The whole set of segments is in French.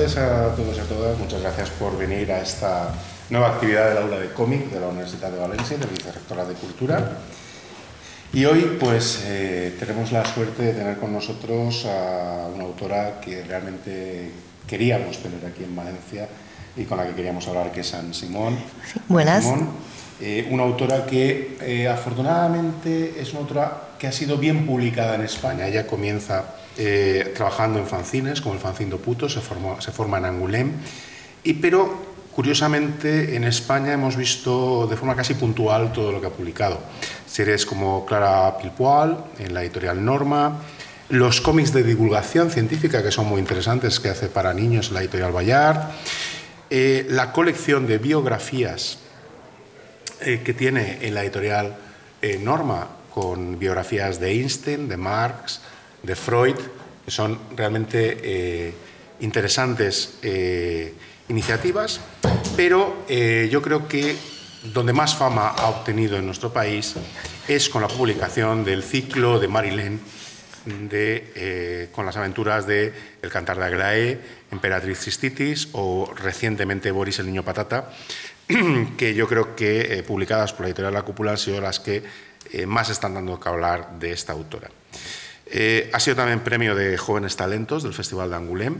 tardes a todos y a todas. Muchas gracias por venir a esta nueva actividad del Aula de Cómic de la Universidad de Valencia, de la Vicerrectora de Cultura. Y hoy pues tenemos la suerte de tener con nosotros a una autora que realmente queríamos tener aquí en Valencia y con la que queríamos hablar, que es Anne Simon. Sí, buenas. Una autora que afortunadamente es una autora que ha sido bien publicada en España. Ella comienza trabajando en fanzines, como el fanzine do Puto, se forma en Angoulême, pero curiosamente en España hemos visto de forma casi puntual todo lo que ha publicado. Series como Clara Pilpoal, en la editorial Norma, los cómics de divulgación científica, que son muy interesantes, que hace para niños en la editorial Bayard, la colección de biografías que tiene en la editorial Norma, con biografías de Einstein, de Marx, de Freud, que son realmente interesantes iniciativas, pero yo creo que donde más fama ha obtenido en nuestro país es con la publicación del ciclo de Marilén, con las aventuras de El Cantar de Aglaé, Emperatriz Cistitis o recientemente Boris el Niño Patata, que yo creo que publicadas por la editorial La Cúpula han sido las que más están dando que hablar de esta autora. Ha sido también premio de Jóvenes Talentos del Festival de Angoulême.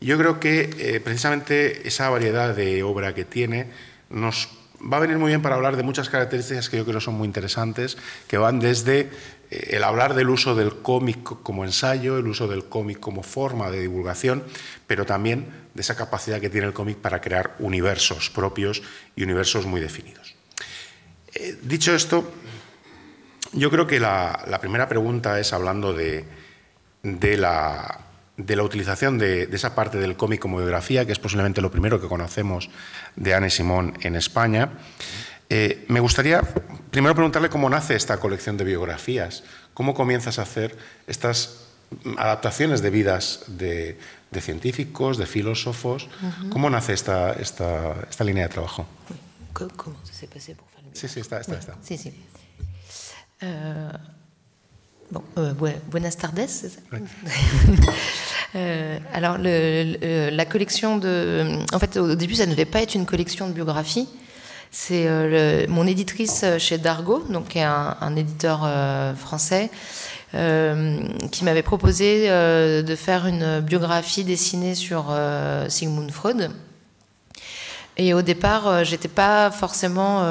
Yo creo que precisamente esa variedad de obra que tiene nos va a venir muy bien para hablar de muchas características que yo creo son muy interesantes, que van desde el hablar del uso del cómic como ensayo, el uso del cómic como forma de divulgación, pero también de esa capacidad que tiene el cómic para crear universos propios y universos muy definidos. Dicho esto, yo creo que la primera pregunta es, hablando de la utilización de esa parte del cómic como biografía, que es posiblemente lo primero que conocemos de Anne Simon en España. Me gustaría primero preguntarle cómo nace esta colección de biografías, cómo comienzas a hacer estas adaptaciones de vidas de científicos, de filósofos. ¿Cómo nace esta línea de trabajo? ¿Cómo se pasó por faire? Sí, está. Sí, sí. Buenas tardes, c'est ça? Alors, la collection de... En fait, au début, ça ne devait pas être une collection de biographies. C'est mon éditrice chez Dargaud, donc, qui est un éditeur français, qui m'avait proposé de faire une biographie dessinée sur Sigmund Freud. Et au départ, j'étais pas forcément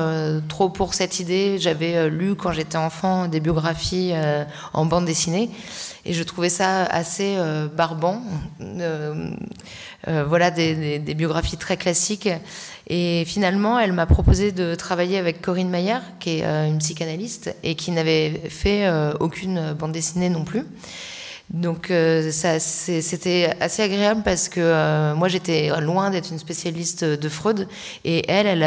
trop pour cette idée. J'avais lu quand j'étais enfant des biographies en bande dessinée et je trouvais ça assez barbant. Voilà, des biographies très classiques. Et finalement, elle m'a proposé de travailler avec Corinne Maillard, qui est une psychanalyste et qui n'avait fait aucune bande dessinée non plus. Donc c'était assez agréable parce que moi j'étais loin d'être une spécialiste de Freud et elle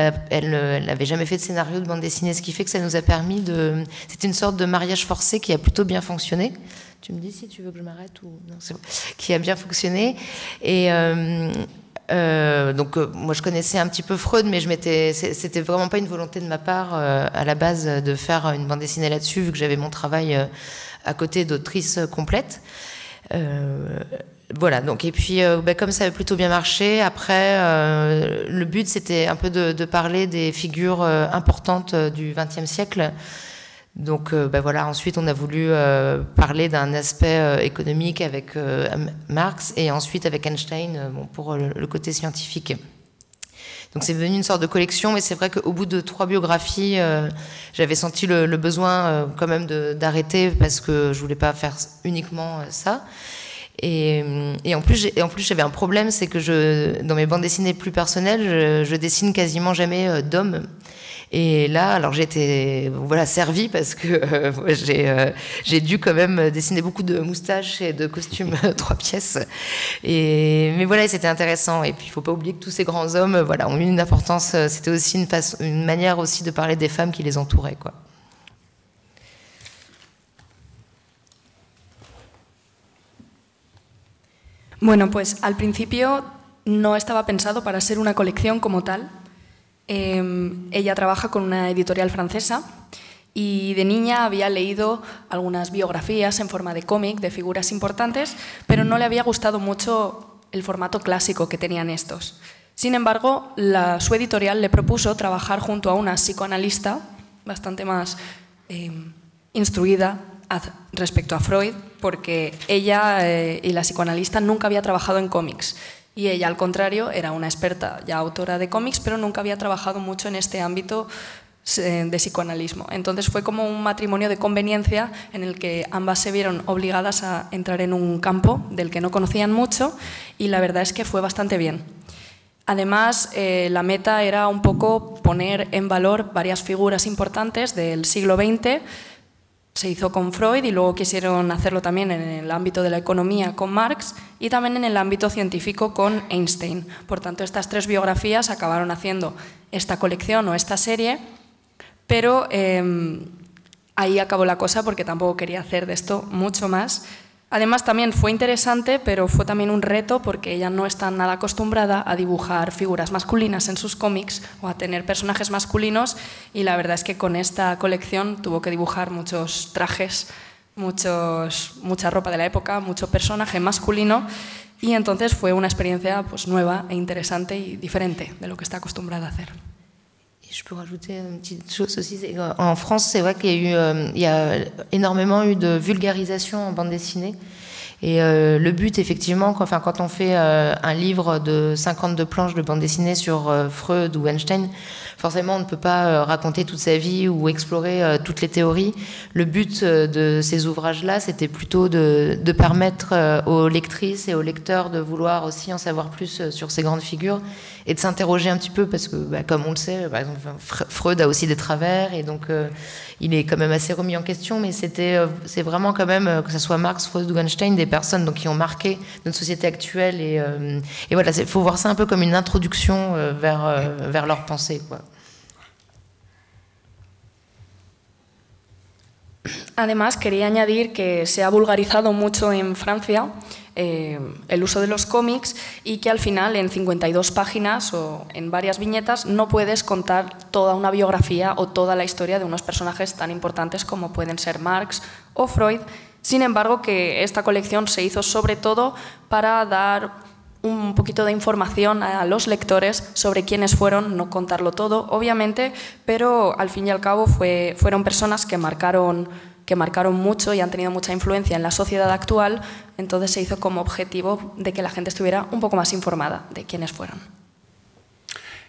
n'avait jamais fait de scénario de bande dessinée, ce qui fait que ça nous a permis de... C'était une sorte de mariage forcé qui a plutôt bien fonctionné. Tu me dis si tu veux que je m'arrête ou... Non, c'est bon. Qui a bien fonctionné. Et donc moi je connaissais un petit peu Freud, mais c'était vraiment pas une volonté de ma part à la base de faire une bande dessinée là-dessus, vu que j'avais mon travail à côté d'autrice complète. Voilà, donc, et puis comme ça avait plutôt bien marché, après le but c'était un peu de parler des figures importantes du XXe siècle. Donc voilà, ensuite on a voulu parler d'un aspect économique avec Marx et ensuite avec Einstein pour le côté scientifique. Donc c'est devenu une sorte de collection, mais c'est vrai qu'au bout de 3 biographies, j'avais senti le besoin quand même d'arrêter parce que je voulais pas faire uniquement ça. Et en plus j'avais un problème, c'est que dans mes bandes dessinées plus personnelles, je dessine quasiment jamais d'hommes. Et là, alors j'ai été servie parce que j'ai dû quand même dessiner beaucoup de moustaches et de costumes 3 pièces. Mais voilà, c'était intéressant. Et puis, il ne faut pas oublier que tous ces grands hommes ont eu une importance. C'était aussi une manière aussi de parler des femmes qui les entouraient, quoi. Bueno, pues al principio no estaba pensado para ser una colección como tal. Ella trabaja con una editorial francesa y de niña había leído algunas biografías en forma de cómic de figuras importantes, pero no le había gustado mucho el formato clásico que tenían estos. Sin embargo, su editorial le propuso trabajar junto a una psicoanalista bastante más instruida respecto a Freud, porque ella y la psicoanalista nunca había trabajado en cómics. Y ella, al contrario, era una experta ya autora de cómics, pero nunca había trabajado mucho en este ámbito de psicoanalismo. Entonces fue como un matrimonio de conveniencia en el que ambas se vieron obligadas a entrar en un campo del que no conocían mucho, y la verdad es que fue bastante bien. Además, la meta era un poco poner en valor varias figuras importantes del siglo XX. Se hizo con Freud y luego quisieron hacerlo también en el ámbito de la economía con Marx y también en el ámbito científico con Einstein. Por tanto, estas tres biografías acabaron haciendo esta colección o esta serie, pero ahí acabó la cosa porque tampoco quería hacer de esto mucho más. Además, también fue interesante, pero fue también un reto porque ella no está nada acostumbrada a dibujar figuras masculinas en sus cómics o a tener personajes masculinos, y la verdad es que con esta colección tuvo que dibujar muchos trajes, mucha ropa de la época, mucho personaje masculino, y entonces fue una experiencia pues, nueva e interesante y diferente de lo que está acostumbrada a hacer. Je peux rajouter une petite chose aussi. En France, c'est vrai qu'il y a énormément eu de vulgarisation en bande dessinée. Et le but, effectivement, quand on fait un livre de 52 planches de bande dessinée sur Freud ou Einstein, forcément, on ne peut pas raconter toute sa vie ou explorer toutes les théories. Le but de ces ouvrages-là, c'était plutôt de permettre aux lectrices et aux lecteurs de vouloir aussi en savoir plus sur ces grandes figures et de s'interroger un petit peu, parce que, comme on le sait, par exemple, Freud a aussi des travers, et donc il est quand même assez remis en question, mais c'est vraiment quand même, que ce soit Marx, Freud ou Einstein, des personnes donc, qui ont marqué notre société actuelle, et voilà, il faut voir ça un peu comme une introduction vers leur pensée, quoi. Además, quería añadir que se ha vulgarizado mucho en Francia el uso de los cómics, y que al final en 52 páginas o en varias viñetas no puedes contar toda una biografía o toda la historia de unos personajes tan importantes como pueden ser Marx o Freud. Sin embargo, que esta colección se hizo sobre todo para dar un poquito de información a los lectores sobre quiénes fueron, no contarlo todo, obviamente, pero al fin y al cabo fueron personas que marcaron mucho y han tenido mucha influencia en la sociedad actual, entonces se hizo como objetivo de que la gente estuviera un poco más informada de quiénes fueron.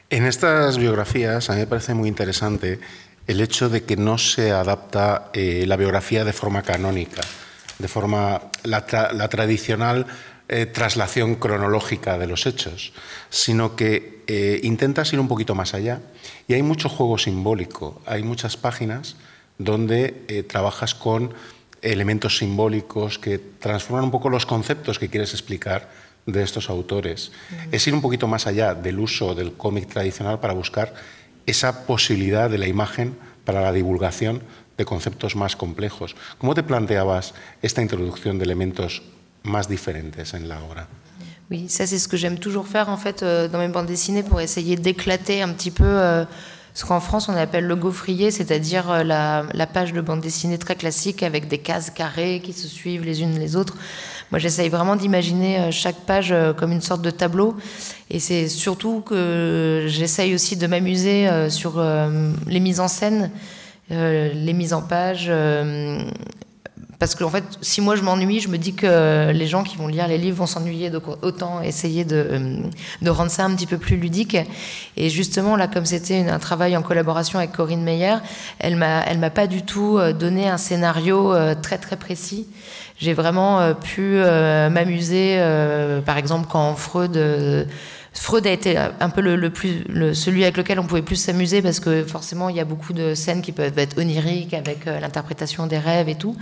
En estas biografías a mí me parece muy interesante el hecho de que no se adapta la biografía de forma canónica, de forma la tradicional traslación cronológica de los hechos, sino que intentas ir un poquito más allá, y hay mucho juego simbólico, hay muchas páginas donde trabajas con elementos simbólicos que transforman un poco los conceptos que quieres explicar de estos autores. Es ir un poquito más allá del uso del cómic tradicional para buscar esa posibilidad de la imagen para la divulgación de conceptos más complejos. ¿Cómo te planteabas esta introducción de elementos más diferentes en la obra? Oui, ça c'est ce que j'aime toujours faire en fait dans mes bandes dessinées, pour essayer d'éclater un petit peu ce qu'en France on appelle le gaufrier, c'est-à-dire la page de bande dessinée très classique avec des cases carrées qui se suivent les unes les autres. Moi j'essaye vraiment d'imaginer chaque page comme une sorte de tableau, et c'est surtout que j'essaye aussi de m'amuser sur les mises en scène, les mises en page, parce que en fait, si moi je m'ennuie, je me dis que les gens qui vont lire les livres vont s'ennuyer, donc autant essayer de rendre ça un petit peu plus ludique. Et justement, là, comme c'était un travail en collaboration avec Corinne Meyer, elle m'a pas du tout donné un scénario très très précis. J'ai vraiment pu m'amuser, par exemple, quand Freud a été un peu celui avec lequel on pouvait plus s'amuser, parce que forcément il y a beaucoup de scènes qui peuvent être oniriques avec l'interprétation des rêves et tout.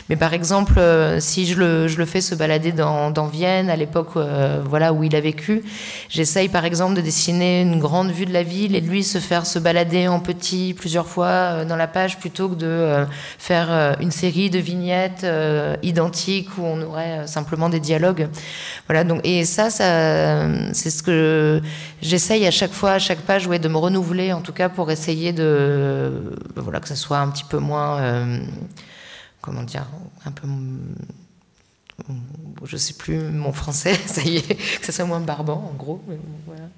Mais par exemple, si je le fais se balader dans Vienne à l'époque voilà, où il a vécu, j'essaye par exemple de dessiner une grande vue de la ville et de lui se faire se balader en petit plusieurs fois dans la page, plutôt que de faire une série de vignettes identiques où on aurait simplement des dialogues. Voilà, donc, et ça c'est ce que j'essaye à chaque fois, à chaque page, de me renouveler, en tout cas pour essayer voilà, que ça soit un petit peu moins, comment dire, un peu je ne sais plus mon français, ça y est, que ça soit moins barbant, en gros. Voilà.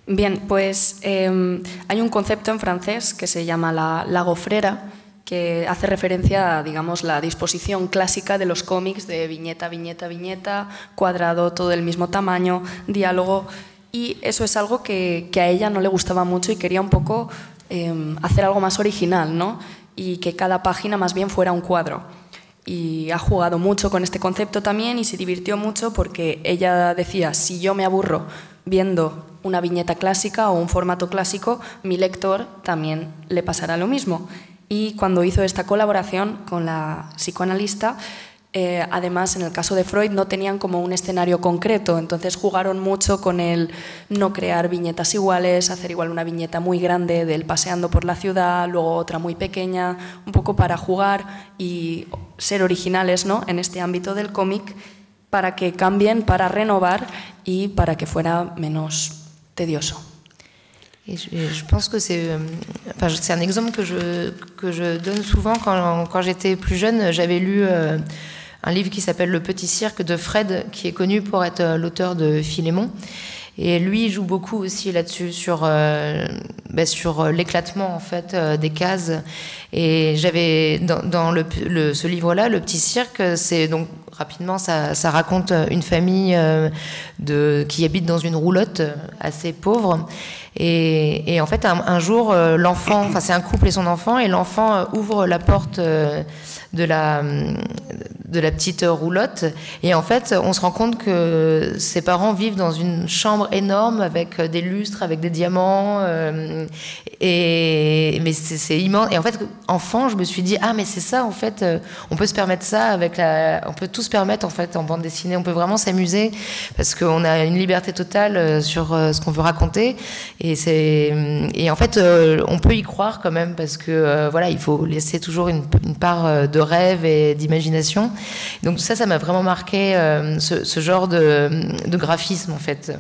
Bien, pues hay un concepto en francés que se llama la gofrera, que hace referencia a, digamos, la disposición clásica de los cómics de viñeta, viñeta, viñeta, cuadrado, todo del mismo tamaño, diálogo, y eso es algo que a ella no le gustaba mucho y quería un poco hacer algo más original, ¿no? Y que cada página más bien fuera un cuadro. Y ha jugado mucho con este concepto también y se divirtió mucho porque ella decía, si yo me aburro viendo una viñeta clásica o un formato clásico, mi lector también le pasará lo mismo. Y cuando hizo esta colaboración con la psicoanalista, además en el caso de Freud no tenían como un escenario concreto, entonces jugaron mucho con el no crear viñetas iguales, hacer igual una viñeta muy grande del paseando por la ciudad, luego otra muy pequeña, un poco para jugar y ser originales, ¿no?, en este ámbito del cómic, para que cambien, para renovar y para que fuera menos tedioso. Et je pense que c'est un exemple que je donne souvent. Quand j'étais plus jeune, j'avais lu un livre qui s'appelle Le Petit Cirque de Fred, qui est connu pour être l'auteur de Philémon. Et lui, il joue beaucoup aussi là-dessus, sur l'éclatement en fait, des cases. Et j'avais, dans ce livre-là, Le Petit Cirque, c'est donc, rapidement, ça raconte une famille qui habite dans une roulotte assez pauvre. Et en fait, un jour, l'enfant, enfin c'est un couple et son enfant, et l'enfant ouvre la porte de la petite roulotte, et en fait, on se rend compte que ses parents vivent dans une chambre énorme avec des lustres, avec des diamants, mais c'est immense. Et en fait, enfant, je me suis dit, ah mais c'est ça en fait, on peut se permettre ça on peut tout se permettre en fait en bande dessinée, on peut vraiment s'amuser parce qu'on a une liberté totale sur ce qu'on veut raconter. Et en fait, on peut y croire quand même parce que voilà, il faut laisser toujours une part de rêve et d'imagination. Donc ça m'a vraiment marqué ce genre de graphisme en fait.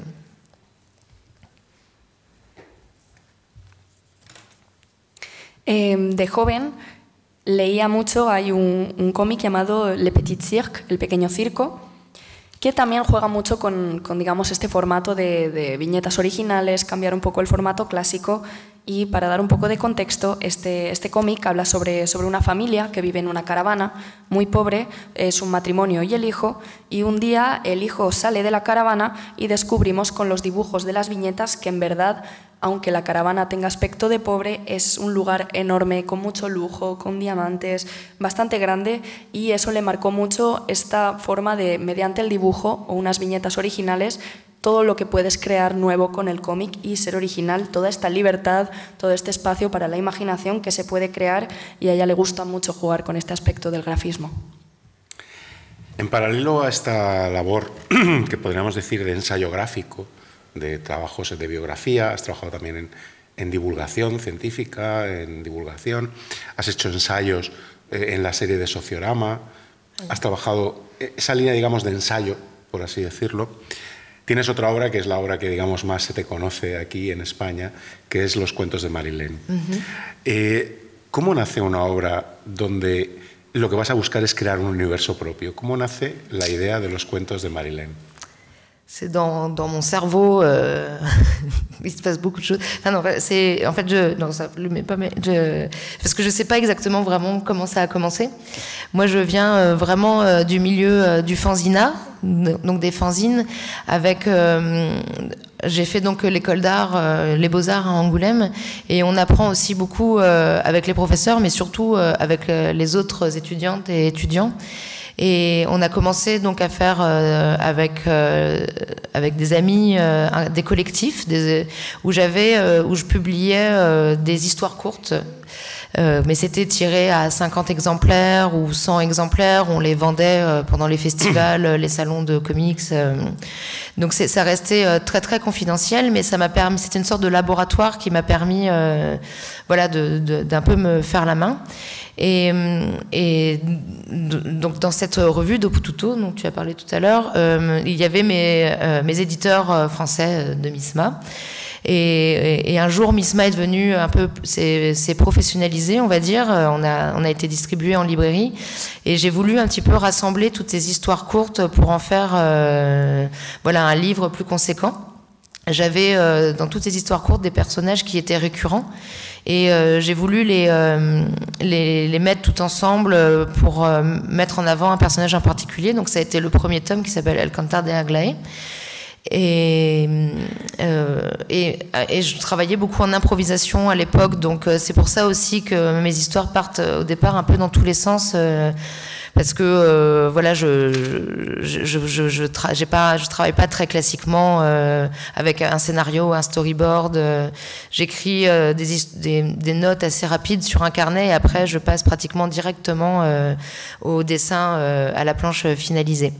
De joven leía mucho, hay un cómic llamado Le Petit Cirque, El Pequeño Circo, que también juega mucho con digamos, este formato de viñetas originales, cambiar un poco el formato clásico. Y para dar un poco de contexto, este cómic habla sobre una familia que vive en una caravana muy pobre, es un matrimonio y el hijo, y un día el hijo sale de la caravana y descubrimos con los dibujos de las viñetas que en verdad, aunque la caravana tenga aspecto de pobre, es un lugar enorme, con mucho lujo, con diamantes, bastante grande, y eso le marcó mucho esta forma de, mediante el dibujo o unas viñetas originales, todo lo que puedes crear nuevo con el cómic y ser original, toda esta libertad, todo este espacio para la imaginación que se puede crear, y a ella le gusta mucho jugar con este aspecto del grafismo. En paralelo a esta labor, que podríamos decir de ensayo gráfico, de trabajos de biografía, has trabajado también en divulgación científica, en divulgación, has hecho ensayos en la serie de Sociorama, has trabajado esa línea, digamos, de ensayo, por así decirlo. Tienes otra obra que es la obra que, digamos, más se te conoce aquí en España, que es Los cuentos de Marilén. ¿Cómo nace una obra donde lo que vas a buscar es crear un universo propio? ¿Cómo nace la idea de Los cuentos de Marilén? C'est dans mon cerveau, il se passe beaucoup de choses. Enfin, non, c'est, en fait, parce que je ne sais pas exactement vraiment comment ça a commencé. Moi, je viens vraiment du milieu du fanzina, donc des fanzines, avec... j'ai fait donc l'école d'art, les beaux-arts à Angoulême, et on apprend aussi beaucoup avec les professeurs, mais surtout avec les autres étudiantes et étudiants. Et on a commencé donc à faire avec des amis des collectifs où je publiais des histoires courtes. Mais c'était tiré à 50 exemplaires ou 100 exemplaires. On les vendait pendant les festivals, les salons de comics. Donc ça restait très très confidentiel, mais ça m'a permis. C'était une sorte de laboratoire qui m'a permis, voilà, d'un peu me faire la main. Et donc dans cette revue d'Opututo, dont tu as parlé tout à l'heure, il y avait mes éditeurs français de MISMA. Et un jour, Misma est devenue un peu, c'est professionnalisé, on va dire. On a été distribué en librairie. Et j'ai voulu un petit peu rassembler toutes ces histoires courtes pour en faire voilà, un livre plus conséquent. J'avais dans toutes ces histoires courtes des personnages qui étaient récurrents. Et j'ai voulu les mettre tout ensemble pour mettre en avant un personnage en particulier. Donc ça a été le premier tome qui s'appelle El Cantar de Aglaé. Et je travaillais beaucoup en improvisation à l'époque, donc c'est pour ça aussi que mes histoires partent au départ un peu dans tous les sens, parce que voilà, je travaille pas très classiquement avec un scénario, un storyboard. J'écris des notes assez rapides sur un carnet et après je passe pratiquement directement au dessin, à la planche finalisée.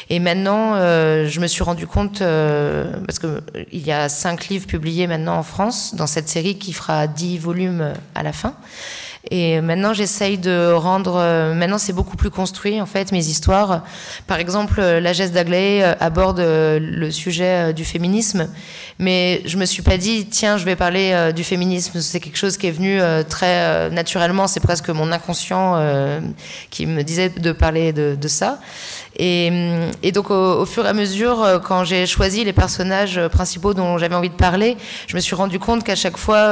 Et maintenant, je me suis rendu compte, parce qu'il y a 5 livres publiés maintenant en France dans cette série qui fera 10 volumes à la fin. Et maintenant, j'essaye de rendre... maintenant, c'est beaucoup plus construit, en fait, mes histoires. Par exemple, La Geste d'Aglaé aborde le sujet du féminisme. Mais je me suis pas dit, tiens, je vais parler du féminisme. C'est quelque chose qui est venu très naturellement. C'est presque mon inconscient qui me disait de parler de ça. Et donc, au fur et à mesure, quand j'ai choisi les personnages principaux dont j'avais envie de parler, je me suis rendu compte qu'à chaque fois,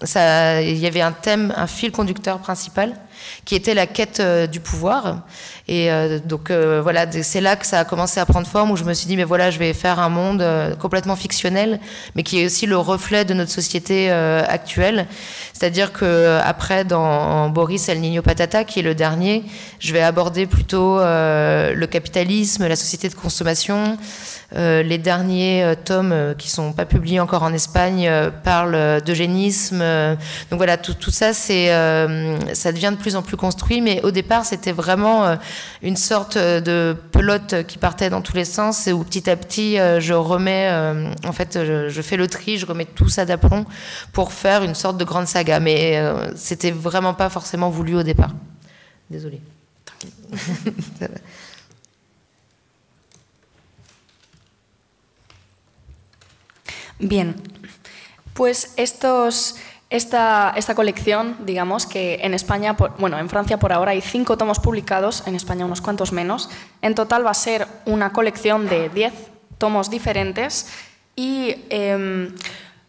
il y avait un thème, un fil conducteur principal, qui était la quête du pouvoir. Et donc, voilà, c'est là que ça a commencé à prendre forme, où je me suis dit, mais voilà, je vais faire un monde complètement fictionnel, mais qui est aussi le reflet de notre société actuelle. C'est-à-dire qu'après, dans Boris El Niño Patata, qui est le dernier, je vais aborder plutôt le capitalisme, la société de consommation. Les derniers tomes qui sont pas publiés encore en Espagne parlent d'eugénisme. Donc voilà, tout ça, ça devient de plus en plus construit. Mais au départ, c'était vraiment une sorte de pelote qui partait dans tous les sens, et où petit à petit, je remets, en fait, je fais le tri, je remets tout ça d'aplomb pour faire une sorte de grande saga. Mais c'était vraiment pas forcément voulu au départ. Désolée. Bien, pues esta colección, digamos que en España, bueno, en Francia por ahora hay 5 tomos publicados, en España unos cuantos menos. En total va a ser una colección de 10 tomos diferentes y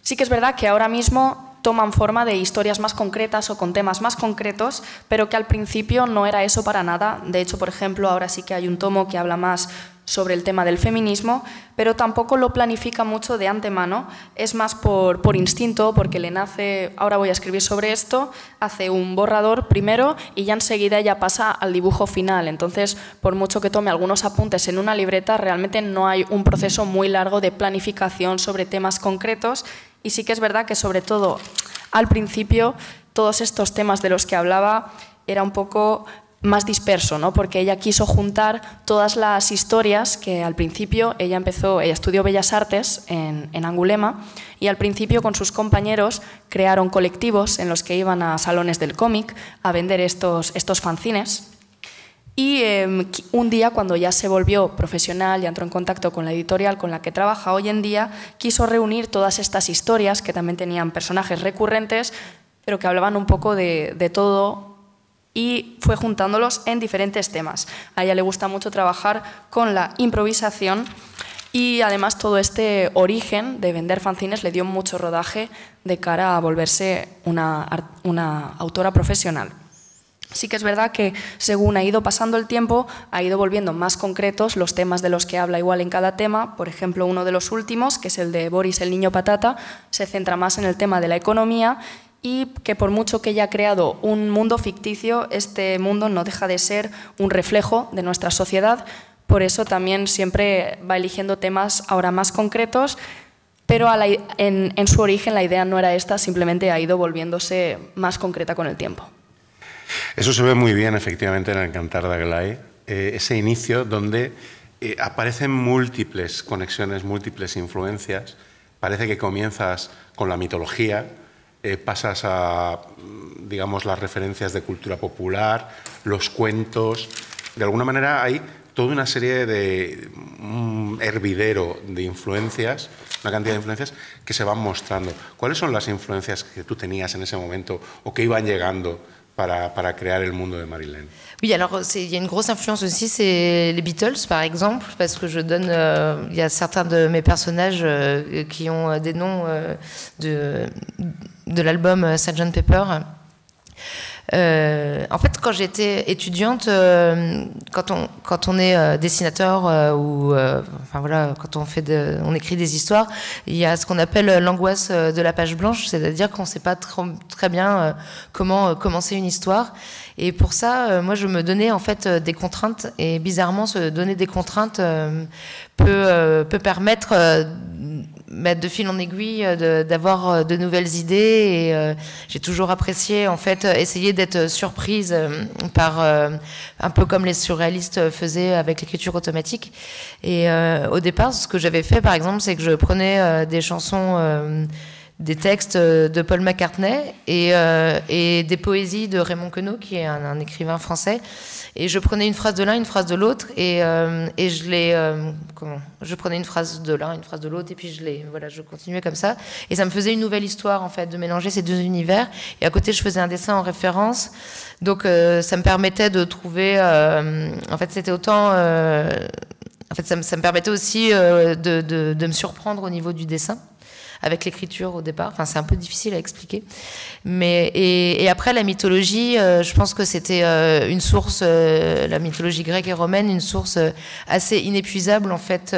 sí que es verdad que ahora mismo toman forma de historias más concretas o con temas más concretos, pero que al principio no era eso para nada. De hecho, por ejemplo, ahora sí que hay un tomo que habla más sobre el tema del feminismo, pero tampoco lo planifica mucho de antemano, es más por instinto, porque le nace, ahora voy a escribir sobre esto, hace un borrador primero y ya enseguida ya pasa al dibujo final. Entonces, por mucho que tome algunos apuntes en una libreta, realmente no hay un proceso muy largo de planificación sobre temas concretos. Y sí que es verdad que, sobre todo, al principio, todos estos temas de los que hablaba era un poco más disperso, ¿no? Porque ella quiso juntar todas las historias que al principio ella estudió Bellas Artes en Angulema, y al principio con sus compañeros crearon colectivos en los que iban a salones del cómic a vender estos fanzines. Y un día, cuando ya se volvió profesional, ya entró en contacto con la editorial con la que trabaja hoy en día, quiso reunir todas estas historias que también tenían personajes recurrentes, pero que hablaban un poco de todo, y fue juntándolos en diferentes temas. A ella le gusta mucho trabajar con la improvisación, y además todo este origen de vender fanzines le dio mucho rodaje de cara a volverse una autora profesional. Sí que es verdad que según ha ido pasando el tiempo, ha ido volviendo más concretos los temas de los que habla igual en cada tema. Por ejemplo, uno de los últimos, que es el de Boris el Niño Patata, se centra más en el tema de la economía, y que por mucho que ella ha creado un mundo ficticio, este mundo no deja de ser un reflejo de nuestra sociedad. Por eso también siempre va eligiendo temas ahora más concretos, pero en su origen la idea no era esta, simplemente ha ido volviéndose más concreta con el tiempo. Eso se ve muy bien, efectivamente, en El Cantar de Aglaé, ese inicio donde aparecen múltiples conexiones, múltiples influencias. Parece que comienzas con la mitología, pasas a, digamos, las referencias de cultura popular, los cuentos. De alguna manera hay toda una serie de hervidero de influencias, una cantidad de influencias que se van mostrando. ¿Cuáles son las influencias que tú tenías en ese momento o que iban llegando para crear el mundo de Marilyn? Oui, alors il y a une grosse influence aussi, c'est les Beatles par exemple, parce que je donne, il y a certains de mes personnages qui ont des noms de l'album Sgt Pepper. En fait, quand j'étais étudiante, quand on est dessinateur ou enfin voilà, quand on écrit des histoires, il y a ce qu'on appelle l'angoisse de la page blanche, c'est-à-dire qu'on ne sait pas très bien comment commencer une histoire. Et pour ça, moi, je me donnais en fait des contraintes. Et bizarrement, se donner des contraintes peut permettre de fil en aiguille d'avoir de nouvelles idées. Et j'ai toujours apprécié en fait essayer d'être surprise par un peu comme les surréalistes faisaient avec l'écriture automatique. Et au départ, ce que j'avais fait, par exemple, c'est que je prenais des chansons. Des textes de Paul McCartney et des poésies de Raymond Queneau, qui est un écrivain français. Et je prenais une phrase de l'un, une phrase de l'autre, et je prenais une phrase de l'un, une phrase de l'autre, et puis je continuais comme ça. Et ça me faisait une nouvelle histoire, en fait, de mélanger ces deux univers. Et à côté, je faisais un dessin en référence. Donc, ça me permettait de trouver... en fait, c'était autant... en fait, ça me permettait aussi de me surprendre au niveau du dessin, avec l'écriture au départ. Enfin, c'est un peu difficile à expliquer. Et après, la mythologie, je pense que c'était une source, la mythologie grecque et romaine, une source assez inépuisable, en fait,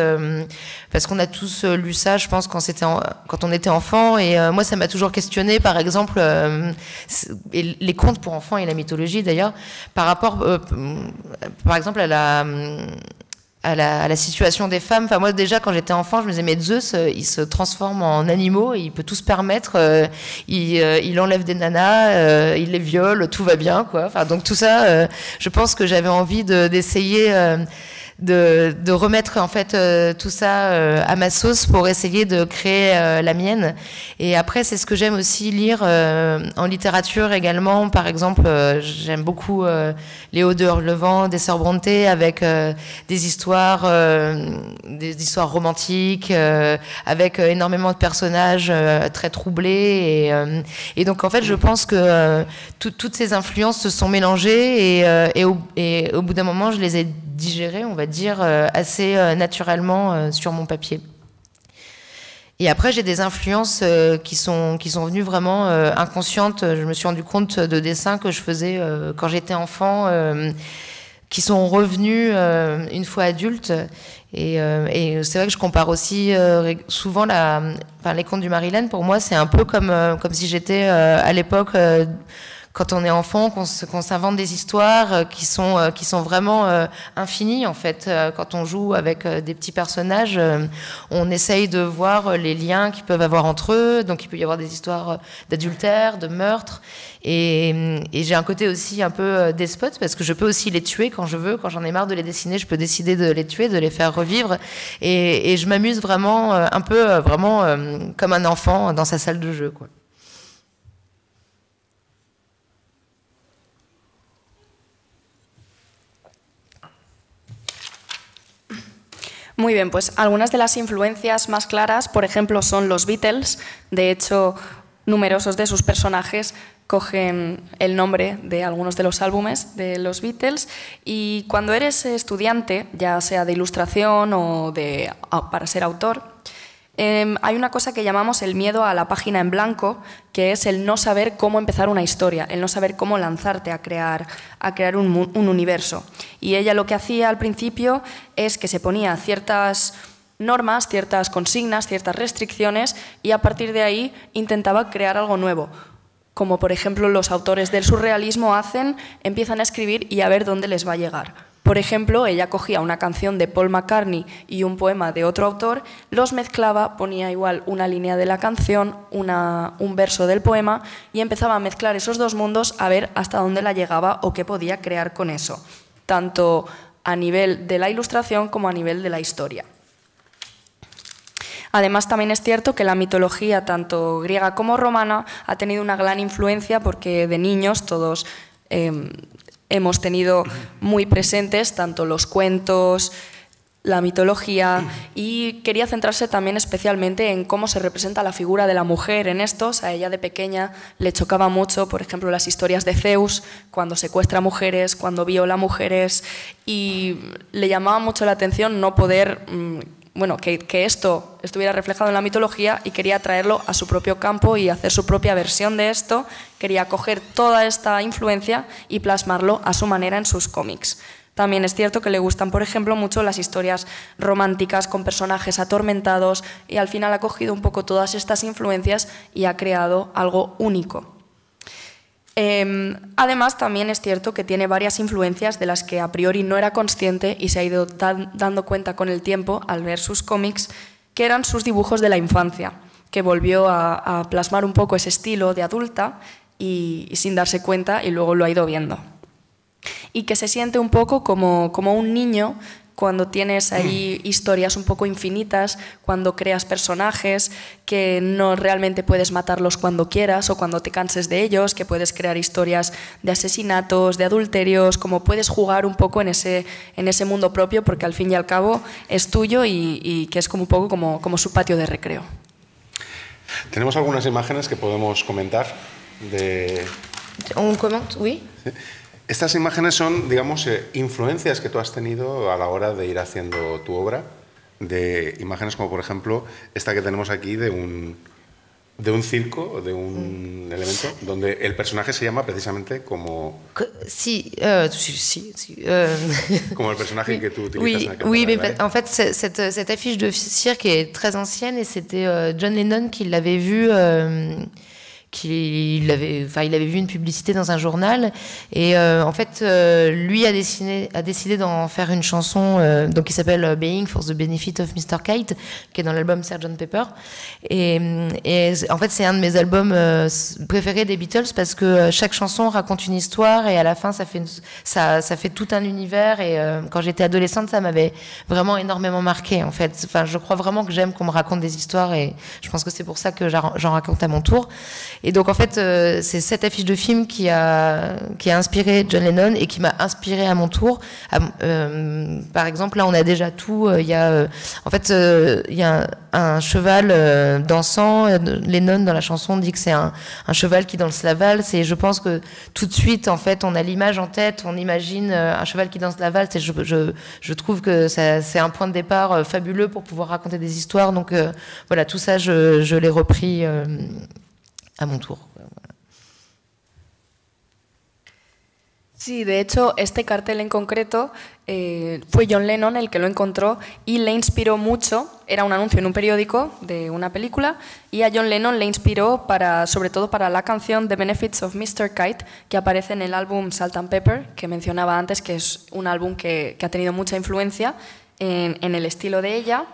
parce qu'on a tous lu ça, je pense, quand on était enfant. Et moi, ça m'a toujours questionné, par exemple, les contes pour enfants et la mythologie, d'ailleurs, par rapport, par exemple, à la situation des femmes. Enfin, moi, déjà, quand j'étais enfant, je me disais, mais Zeus, il se transforme en animaux, et il peut tout se permettre, il enlève des nanas, il les viole, tout va bien, quoi. Enfin, donc tout ça, je pense que j'avais envie d'essayer de remettre en fait tout ça à ma sauce pour essayer de créer la mienne. Et après, c'est ce que j'aime aussi lire en littérature également. Par exemple, j'aime beaucoup Léo de Hurlevent, des Sœurs Brontë, avec des histoires romantiques, avec énormément de personnages très troublés. Et donc, en fait, je pense que toutes ces influences se sont mélangées et au bout d'un moment, je les ai digérées, on va dire, assez naturellement sur mon papier. Et après, j'ai des influences qui sont venues vraiment inconscientes. Je me suis rendu compte de dessins que je faisais quand j'étais enfant, qui sont revenus une fois adulte. Et c'est vrai que je compare aussi souvent les contes du Marilyn. Pour moi, c'est un peu comme si j'étais à l'époque... quand on est enfant, qu'on s'invente des histoires qui sont vraiment infinies, en fait. Quand on joue avec des petits personnages, on essaye de voir les liens qu'ils peuvent avoir entre eux. Donc, il peut y avoir des histoires d'adultère, de meurtre. Et j'ai un côté aussi un peu despote, parce que je peux aussi les tuer quand je veux. Quand j'en ai marre de les dessiner, je peux décider de les tuer, de les faire revivre. Et je m'amuse vraiment un peu comme un enfant dans sa salle de jeu, quoi. Muy bien, pues algunas de las influencias más claras, por ejemplo, son los Beatles. De hecho, numerosos de sus personajes cogen el nombre de algunos de los álbumes de los Beatles. Y cuando eres estudiante, ya sea de ilustración o para ser autor, hay una cosa que llamamos el miedo a la página en blanco, que es el no saber cómo empezar una historia, el no saber cómo lanzarte a crear un universo. Y ella lo que hacía al principio es que se ponía ciertas normas, ciertas consignas, ciertas restricciones, y a partir de ahí intentaba crear algo nuevo. Como por ejemplo los autores del surrealismo empiezan a escribir y a ver dónde les va a llegar. Por ejemplo, ella cogía una canción de Paul McCartney y un poema de otro autor, los mezclaba, ponía igual una línea de la canción, un verso del poema, y empezaba a mezclar esos dos mundos a ver hasta dónde la llegaba o qué podía crear con eso, tanto a nivel de la ilustración como a nivel de la historia. Además, también es cierto que la mitología, tanto griega como romana, ha tenido una gran influencia porque de niños todos hemos tenido muy presentes, tanto los cuentos, la mitología, y quería centrarse también especialmente en cómo se representa la figura de la mujer en estos. A ella de pequeña le chocaba mucho, por ejemplo, las historias de Zeus, cuando secuestra mujeres, cuando viola mujeres, y le llamaba mucho la atención no poder, que esto estuviera reflejado en la mitología, y quería traerlo a su propio campo y hacer su propia versión de esto. Quería coger toda esta influencia y plasmarlo a su manera en sus cómics. También es cierto que le gustan, por ejemplo, mucho las historias románticas con personajes atormentados, y al final ha cogido un poco todas estas influencias y ha creado algo único. Además, también es cierto que tiene varias influencias de las que a priori no era consciente y se ha ido dando cuenta con el tiempo al ver sus cómics, que eran sus dibujos de la infancia, que volvió a plasmar un poco ese estilo de adulta y sin darse cuenta, y luego lo ha ido viendo. Y que se siente un poco como un niño cuando tienes ahí historias un poco infinitas, cuando creas personajes que no realmente puedes matarlos cuando quieras o cuando te canses de ellos, que puedes crear historias de asesinatos, de adulterios, como puedes jugar un poco en ese mundo propio, porque al fin y al cabo es tuyo y que es como un poco como su patio de recreo. Tenemos algunas imágenes que podemos comentar de... On commente, oui. ¿Sí? Estas imágenes son, digamos, influencias que tú has tenido a la hora de ir haciendo tu obra, de imágenes como, por ejemplo, esta que tenemos aquí de un circo, de un elemento, donde el personaje se llama precisamente como... Si, como el personaje oui, que tú utilizas en aquel oui, mais en fait, cette affiche de cirque est très ancienne, et c'était John Lennon qui l'avait vue... il avait vu une publicité dans un journal, et en fait lui a décidé d'en faire une chanson donc qui s'appelle Being for the Benefit of Mr. Kite, qui est dans l'album Sgt. Pepper, et en fait c'est un de mes albums préférés des Beatles, parce que chaque chanson raconte une histoire, et à la fin ça fait tout un univers, et quand j'étais adolescente ça m'avait vraiment énormément marqué en fait. Enfin, je crois vraiment que j'aime qu'on me raconte des histoires, et je pense que c'est pour ça que j'en raconte à mon tour. Et donc en fait, c'est cette affiche de film qui a inspiré John Lennon et qui m'a inspiré à mon tour. Par exemple, là on a déjà tout. Il y a un cheval dansant. Lennon dans la chanson dit que c'est un cheval qui danse la valse. Et je pense que tout de suite, en fait, on a l'image en tête. On imagine un cheval qui danse la valse. Et je trouve que c'est un point de départ fabuleux pour pouvoir raconter des histoires. Donc voilà, tout ça, je l'ai repris a mon tour. Sí, de hecho, este cartel en concreto fue John Lennon el que lo encontró y le inspiró mucho. Era un anuncio en un periódico de una película, y a John Lennon le inspiró sobre todo para la canción The Benefits of Mr. Kite, que aparece en el álbum Sgt. Pepper, que mencionaba antes, que es un álbum que ha tenido mucha influencia en el estilo de ella.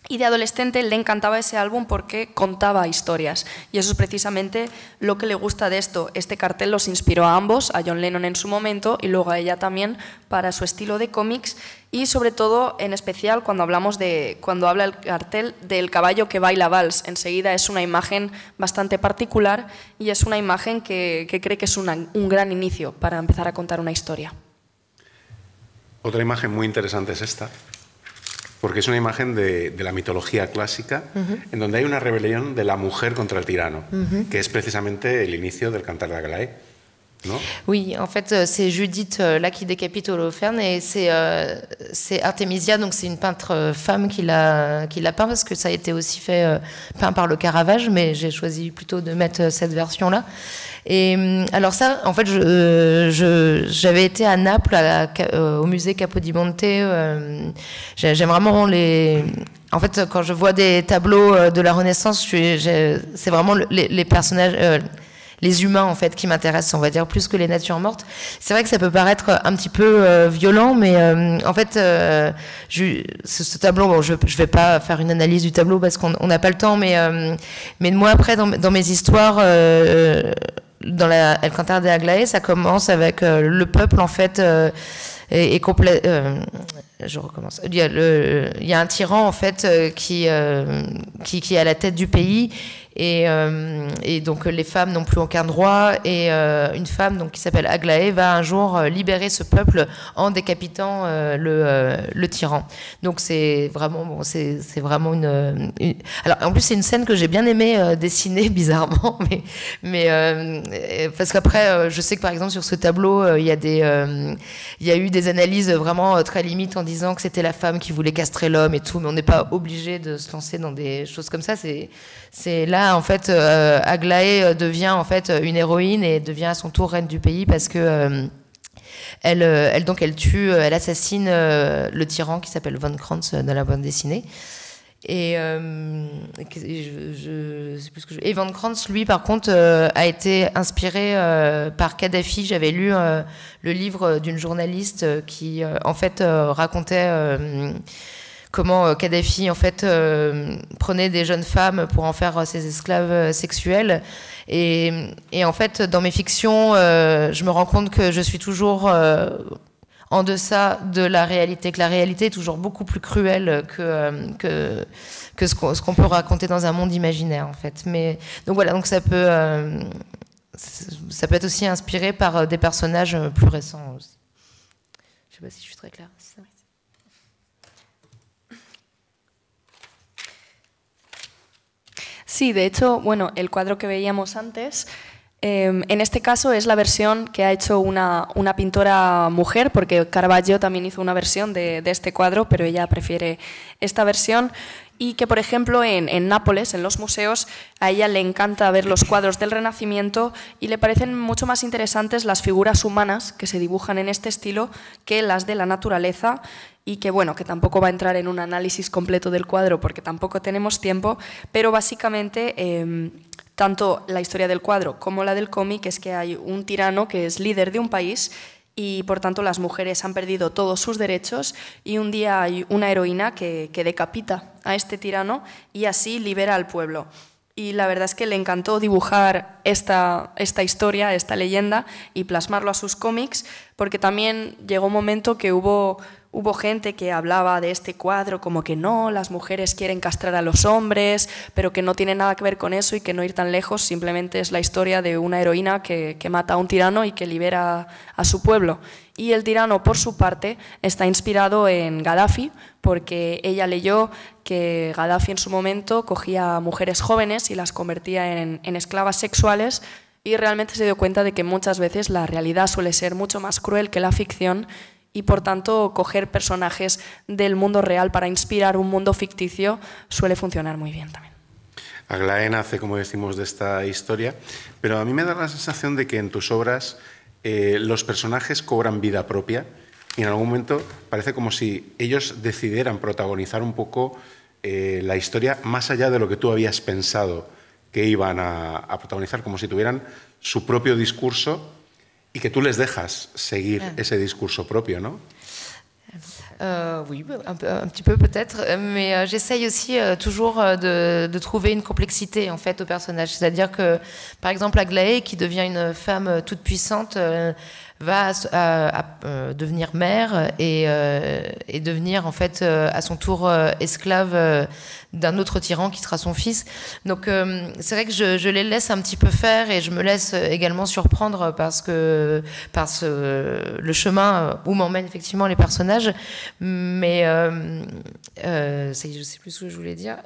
Y de adolescente le encantaba ese álbum porque contaba historias, y eso es precisamente lo que le gusta de esto. Este cartel los inspiró a ambos, a John Lennon en su momento y luego a ella también, para su estilo de cómics, y sobre todo, en especial, cuando habla el cartel del caballo que baila vals. Enseguida es una imagen bastante particular, y es una imagen que cree que es un gran inicio para empezar a contar una historia. Otra imagen muy interesante es esta, porque es una imagen de la mitología clásica, en donde hay una rebelión de la mujer contra el tirano, que es precisamente el inicio del Cantar de Aglaé, ¿no? Oui, en fait, c'est Judith là qui décapite Holoferne, et c'est Artemisia, donc c'est une peintre femme qui l'a peint, parce que ça a été aussi fait peint par le Caravage, mais j'ai choisi plutôt de mettre cette version-là. Et alors ça, en fait, j'avais été à Naples, au musée Capodimonte. J'aime vraiment en fait, quand je vois des tableaux de la Renaissance, c'est vraiment les personnages, les humains en fait qui m'intéressent, on va dire, plus que les natures mortes. C'est vrai que ça peut paraître un petit peu violent, mais en fait, ce tableau, bon, je vais pas faire une analyse du tableau parce qu'on n'a pas le temps, mais moi après dans mes histoires. Dans El Cantar de Aglaé, ça commence avec le peuple en fait est complet. Je recommence. Il y a un tyran en fait qui est à la tête du pays, Et donc les femmes n'ont plus aucun droit, et une femme donc, qui s'appelle Aglaé va un jour libérer ce peuple en décapitant le tyran. Donc c'est vraiment, bon, c'est vraiment une... Alors en plus c'est une scène que j'ai bien aimé dessiner bizarrement, mais parce qu'après je sais que par exemple sur ce tableau il y a eu des analyses vraiment très limites en disant que c'était la femme qui voulait castrer l'homme et tout, mais on n'est pas obligé de se lancer dans des choses comme ça. C'est là en fait Aglaé devient en fait une héroïne et devient à son tour reine du pays parce que elle assassine le tyran qui s'appelle Von Krantz dans la bande dessinée. Et Von Krantz, lui, par contre, a été inspiré par Kadhafi. J'avais lu le livre d'une journaliste qui, en fait, racontait comment Kadhafi, en fait, prenait des jeunes femmes pour en faire ses esclaves sexuels. Et en fait, dans mes fictions, je me rends compte que je suis toujours en deçà de la réalité, que la réalité est toujours beaucoup plus cruelle que ce qu'on peut raconter dans un monde imaginaire, en fait. Mais, donc voilà, donc ça peut être aussi inspiré par des personnages plus récents aussi. Je ne sais pas si je suis très claire. Sí, de hecho, bueno, el cuadro que veíamos antes, en este caso es la versión que ha hecho una pintora mujer, porque Caravaggio también hizo una versión de este cuadro, pero ella prefiere esta versión. Y que, por ejemplo, en Nápoles, en los museos, a ella le encanta ver los cuadros del Renacimiento y le parecen mucho más interesantes las figuras humanas que se dibujan en este estilo que las de la naturaleza, y que, bueno, que tampoco va a entrar en un análisis completo del cuadro porque tampoco tenemos tiempo, pero básicamente tanto la historia del cuadro como la del cómic es que hay un tirano que es líder de un país y por tanto las mujeres han perdido todos sus derechos, y un día hay una heroína que decapita a este tirano y así libera al pueblo. Y la verdad es que le encantó dibujar esta historia, esta leyenda, y plasmarlo a sus cómics, porque también llegó un momento que hubo gente que hablaba de este cuadro como que no, las mujeres quieren castrar a los hombres, pero que no tiene nada que ver con eso y que no ir tan lejos, simplemente es la historia de una heroína que mata a un tirano y que libera a su pueblo. Y el tirano, por su parte, está inspirado en Gaddafi, porque ella leyó que Gaddafi en su momento cogía a mujeres jóvenes y las convertía en esclavas sexuales, y realmente se dio cuenta de que muchas veces la realidad suele ser mucho más cruel que la ficción, y por tanto coger personajes del mundo real para inspirar un mundo ficticio suele funcionar muy bien también. Aglaé nace, como decimos, de esta historia, pero a mí me da la sensación de que en tus obras los personajes cobran vida propia y en algún momento parece como si ellos decidieran protagonizar un poco la historia más allá de lo que tú habías pensado que iban a protagonizar, como si tuvieran su propio discurso y que tú les dejas seguir ese discurso propio, ¿no? Oui, un petit peu peut-être, mais j'essaye aussi toujours de trouver une complexité en fait au personnage. C'est-à-dire que, par exemple, Aglaé, qui devient une femme toute puissante, va devenir mère et devenir en fait à son tour esclave d'un autre tyran qui sera son fils. Donc c'est vrai que je les laisse un petit peu faire, et je me laisse également surprendre par le chemin où m'emmènent effectivement les personnages. Mais je sais plus ce que je voulais dire.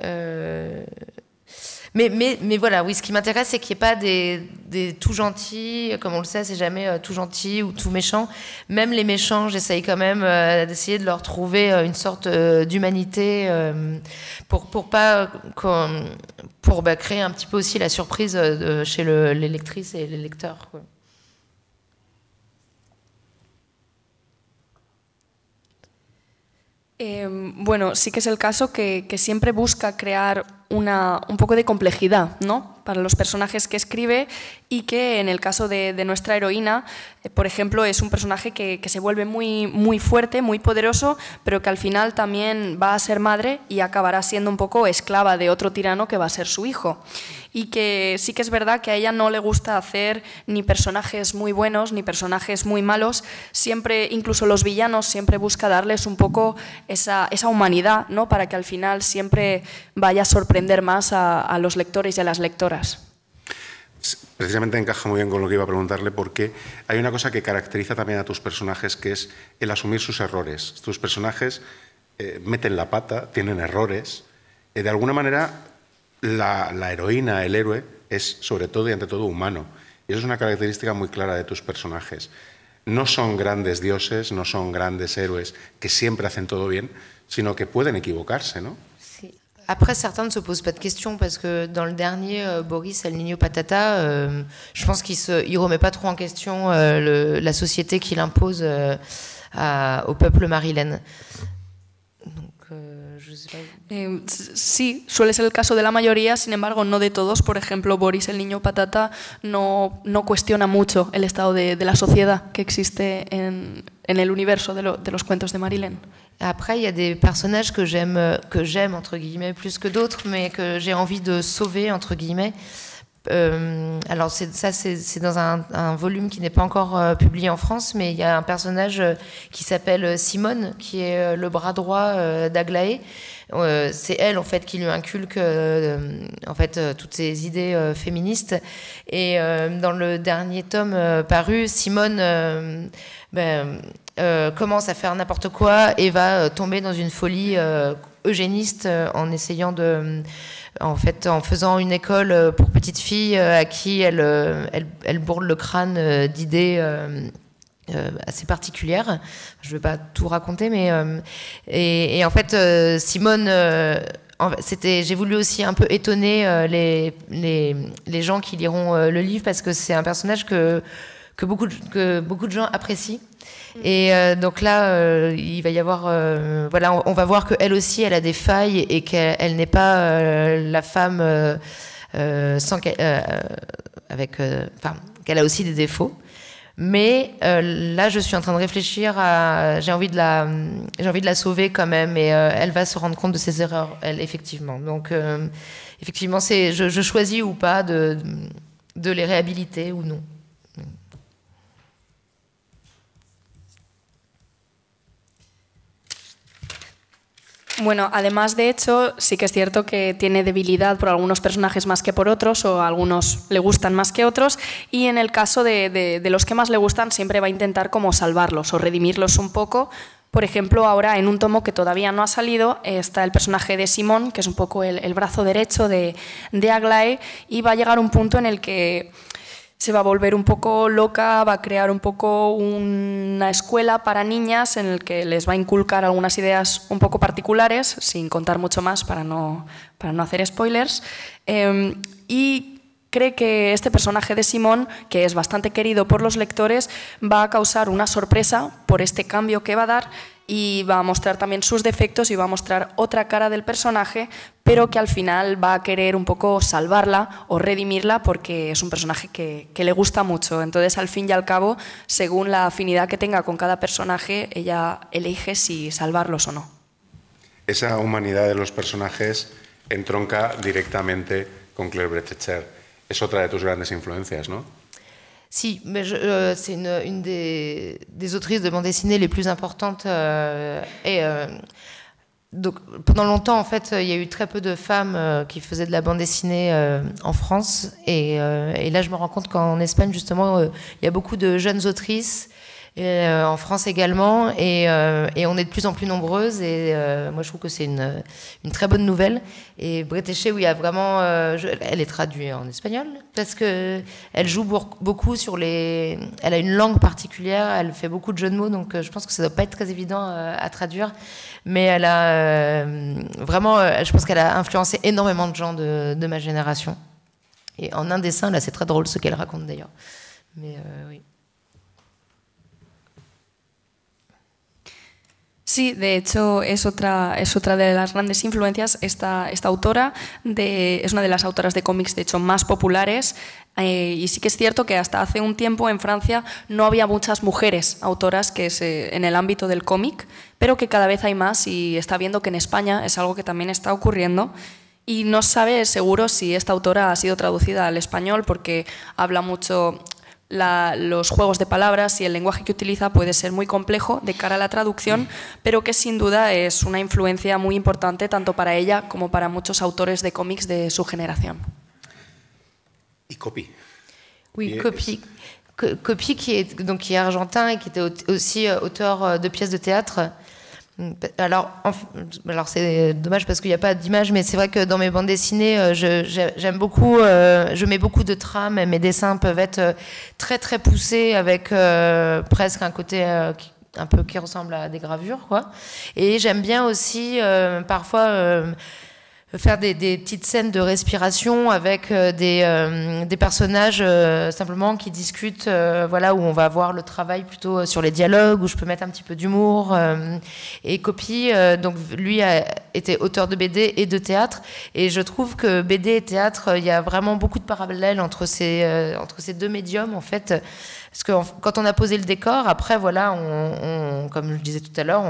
Mais voilà, oui, ce qui m'intéresse, c'est qu'il n'y ait pas des tout gentils. Comme on le sait, c'est jamais tout gentil ou tout méchant. Même les méchants, j'essaye quand même d'essayer de leur trouver une sorte d'humanité pour créer un petit peu aussi la surprise chez les lectrices et les lecteurs, quoi. Bueno, sí que es el caso que siempre busca crear un poco de complejidad, ¿no? para los personajes que escribe y que en el caso de nuestra heroína, por ejemplo, es un personaje que se vuelve muy fuerte, muy poderoso, pero que al final también va a ser madre y acabará siendo un poco esclava de otro tirano que va a ser su hijo. Y que sí que es verdad que a ella no le gusta hacer ni personajes muy buenos ni personajes muy malos, siempre, incluso los villanos, siempre busca darles un poco esa humanidad, ¿no? Para que al final siempre vaya a sorprender más a los lectores y a las lectoras. Precisamente encaja muy bien con lo que iba a preguntarle, porque hay una cosa que caracteriza también a tus personajes, que es el asumir sus errores. Tus personajes meten la pata, tienen errores. De alguna manera, la heroína, el héroe, es sobre todo y ante todo humano. Y eso es una característica muy clara de tus personajes. No son grandes dioses, no son grandes héroes que siempre hacen todo bien, sino que pueden equivocarse, ¿no? Sí. Après, certains ne se posent pas de questions parce que dans le dernier, Boris El Niño Patata, je pense qu'il ne remet pas trop en question la société qu'il impose au peuple marilène. Sí, suele ser el caso de la mayoría, sin embargo no de todos. Por ejemplo, Boris el Niño Patata no cuestiona mucho el estado de la sociedad que existe en el universo de los cuentos de Marilène. Après, il y a des personnages que j'aime entre guillemets plus que d'autres, mais que j'ai envie de sauver entre guillemets. Alors c'est dans un volume qui n'est pas encore publié en France, mais il y a un personnage qui s'appelle Simone, qui est le bras droit d'Aglaé. C'est elle en fait qui lui inculque en fait toutes ces idées féministes. Et dans le dernier tome paru, Simone commence à faire n'importe quoi et va tomber dans une folie eugéniste en essayant en faisant une école pour petites filles à qui elle bourre le crâne d'idées assez particulières. Je ne vais pas tout raconter, mais et en fait Simone, j'ai voulu aussi un peu étonner les gens qui liront le livre, parce que c'est un personnage que beaucoup de gens apprécient. Et donc là, il va y avoir, voilà, on va voir qu'elle aussi, elle a des failles et qu'elle n'est pas la femme sans qu'elle a aussi des défauts. Mais là, je suis en train de réfléchir j'ai envie de la sauver quand même, et elle va se rendre compte de ses erreurs, elle, effectivement. Donc, effectivement, je choisis ou pas de les réhabiliter ou non. Bueno, además de hecho, sí que es cierto que tiene debilidad por algunos personajes más que por otros, o a algunos le gustan más que otros, y en el caso de los que más le gustan siempre va a intentar como salvarlos o redimirlos un poco. Por ejemplo, ahora en un tomo que todavía no ha salido está el personaje de Simón, que es un poco el brazo derecho de Aglaé, y va a llegar un punto en el que se va a volver un poco loca, va a crear un poco una escuela para niñas en el que les va a inculcar algunas ideas un poco particulares, sin contar mucho más para no hacer spoilers. Y cree que este personaje de Simón, que es bastante querido por los lectores, va a causar una sorpresa por este cambio que va a dar, y va a mostrar también sus defectos y va a mostrar otra cara del personaje, pero que al final va a querer un poco salvarla o redimirla, porque es un personaje que le gusta mucho. Entonces, al fin y al cabo, según la afinidad que tenga con cada personaje, ella elige si salvarlos o no. Esa humanidad de los personajes entronca directamente con Claire Bretécher. Es otra de tus grandes influencias, ¿no? Si, mais c'est une des autrices de bande dessinée les plus importantes. Donc, pendant longtemps, en fait, il y a eu très peu de femmes qui faisaient de la bande dessinée en France. Et là, je me rends compte qu'en Espagne, justement, il y a beaucoup de jeunes autrices, en France également. Et on est de plus en plus nombreuses. Et moi, je trouve que c'est une très bonne nouvelle. Et Bretécher, oui, a vraiment, elle est traduite en espagnol, parce qu'elle joue beaucoup sur elle a une langue particulière, elle fait beaucoup de jeux de mots, donc je pense que ça ne doit pas être très évident à traduire. Mais elle a vraiment, je pense qu'elle a influencé énormément de gens de ma génération. Et en un dessin, là, c'est très drôle ce qu'elle raconte d'ailleurs. Mais oui. Sí, de hecho es otra de las grandes influencias. Esta autora es una de las autoras de cómics, de hecho, más populares. Y sí que es cierto que hasta hace un tiempo en Francia no había muchas mujeres autoras en el ámbito del cómic, pero que cada vez hay más y está viendo que en España es algo que también está ocurriendo. Y no sabe seguro si esta autora ha sido traducida al español porque habla mucho... los juegos de palabras y el lenguaje que utiliza puede ser muy complejo de cara a la traducción, pero que sin duda es una influencia muy importante tanto para ella como para muchos autores de cómics de su generación. Y Copy. Oui, Copy qui est argentin et qui était aussi auteur de pièces de théâtre. Alors c'est dommage parce qu'il n'y a pas d'image, mais c'est vrai que dans mes bandes dessinées, j'aime beaucoup, je mets beaucoup de trames. Mes dessins peuvent être très très poussés avec presque un côté un peu qui ressemble à des gravures, quoi. Et j'aime bien aussi parfois faire des petites scènes de respiration avec des personnages simplement qui discutent, voilà, où on va voir le travail plutôt sur les dialogues, où je peux mettre un petit peu d'humour. Et Copy, donc lui a été auteur de BD et de théâtre, et je trouve que BD et théâtre, il y a vraiment beaucoup de parallèles entre ces deux médiums en fait. Parce que quand on a posé le décor, après, voilà, comme je disais tout à l'heure,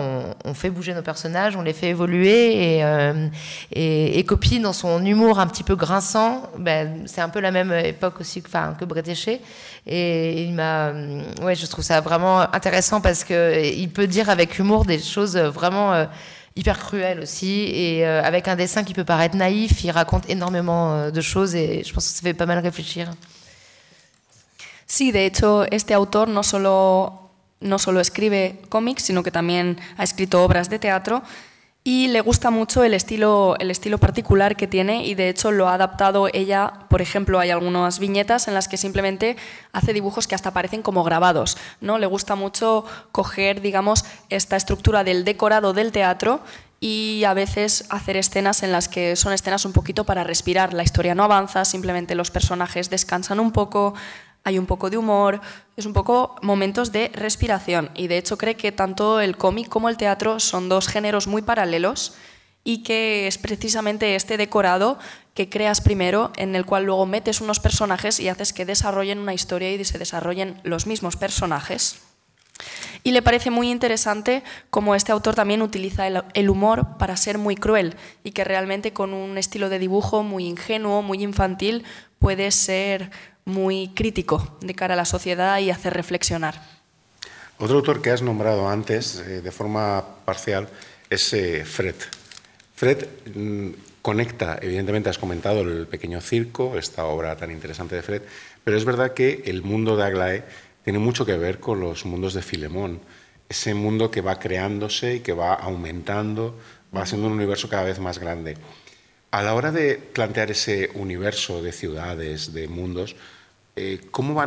on fait bouger nos personnages, on les fait évoluer. Et Copy, dans son humour un petit peu grinçant, ben, c'est un peu la même époque aussi que Bretéché. Et ouais, je trouve ça vraiment intéressant parce qu'il peut dire avec humour des choses vraiment hyper cruelles aussi. Et avec un dessin qui peut paraître naïf, il raconte énormément de choses et je pense que ça fait pas mal réfléchir. Sí, de hecho, este autor no solo escribe cómics, sino que también ha escrito obras de teatro y le gusta mucho el estilo particular que tiene y de hecho lo ha adaptado ella. Por ejemplo, hay algunas viñetas en las que simplemente hace dibujos que hasta parecen como grabados, ¿no? Le gusta mucho coger, digamos, esta estructura del decorado del teatro y a veces hacer escenas en las que son escenas un poquito para respirar. La historia no avanza, simplemente los personajes descansan un poco, hay un poco de humor, es un poco momentos de respiración. Y de hecho cree que tanto el cómic como el teatro son dos géneros muy paralelos y que es precisamente este decorado que creas primero, en el cual luego metes unos personajes y haces que desarrollen una historia y se desarrollen los mismos personajes. Y le parece muy interesante cómo este autor también utiliza el humor para ser muy cruel y que realmente con un estilo de dibujo muy ingenuo, muy infantil, puede ser muy crítico de cara a la sociedad y hacer reflexionar. Otro autor que has nombrado antes, de forma parcial, es Fred. Fred conecta, evidentemente has comentado El pequeño circo, esta obra tan interesante de Fred, pero es verdad que el mundo de Aglaé tiene mucho que ver con los mundos de Filemón, ese mundo que va creándose y que va aumentando, va siendo un universo cada vez más grande. A la hora de plantear ese universo de ciudades, de mundos, ¿cómo va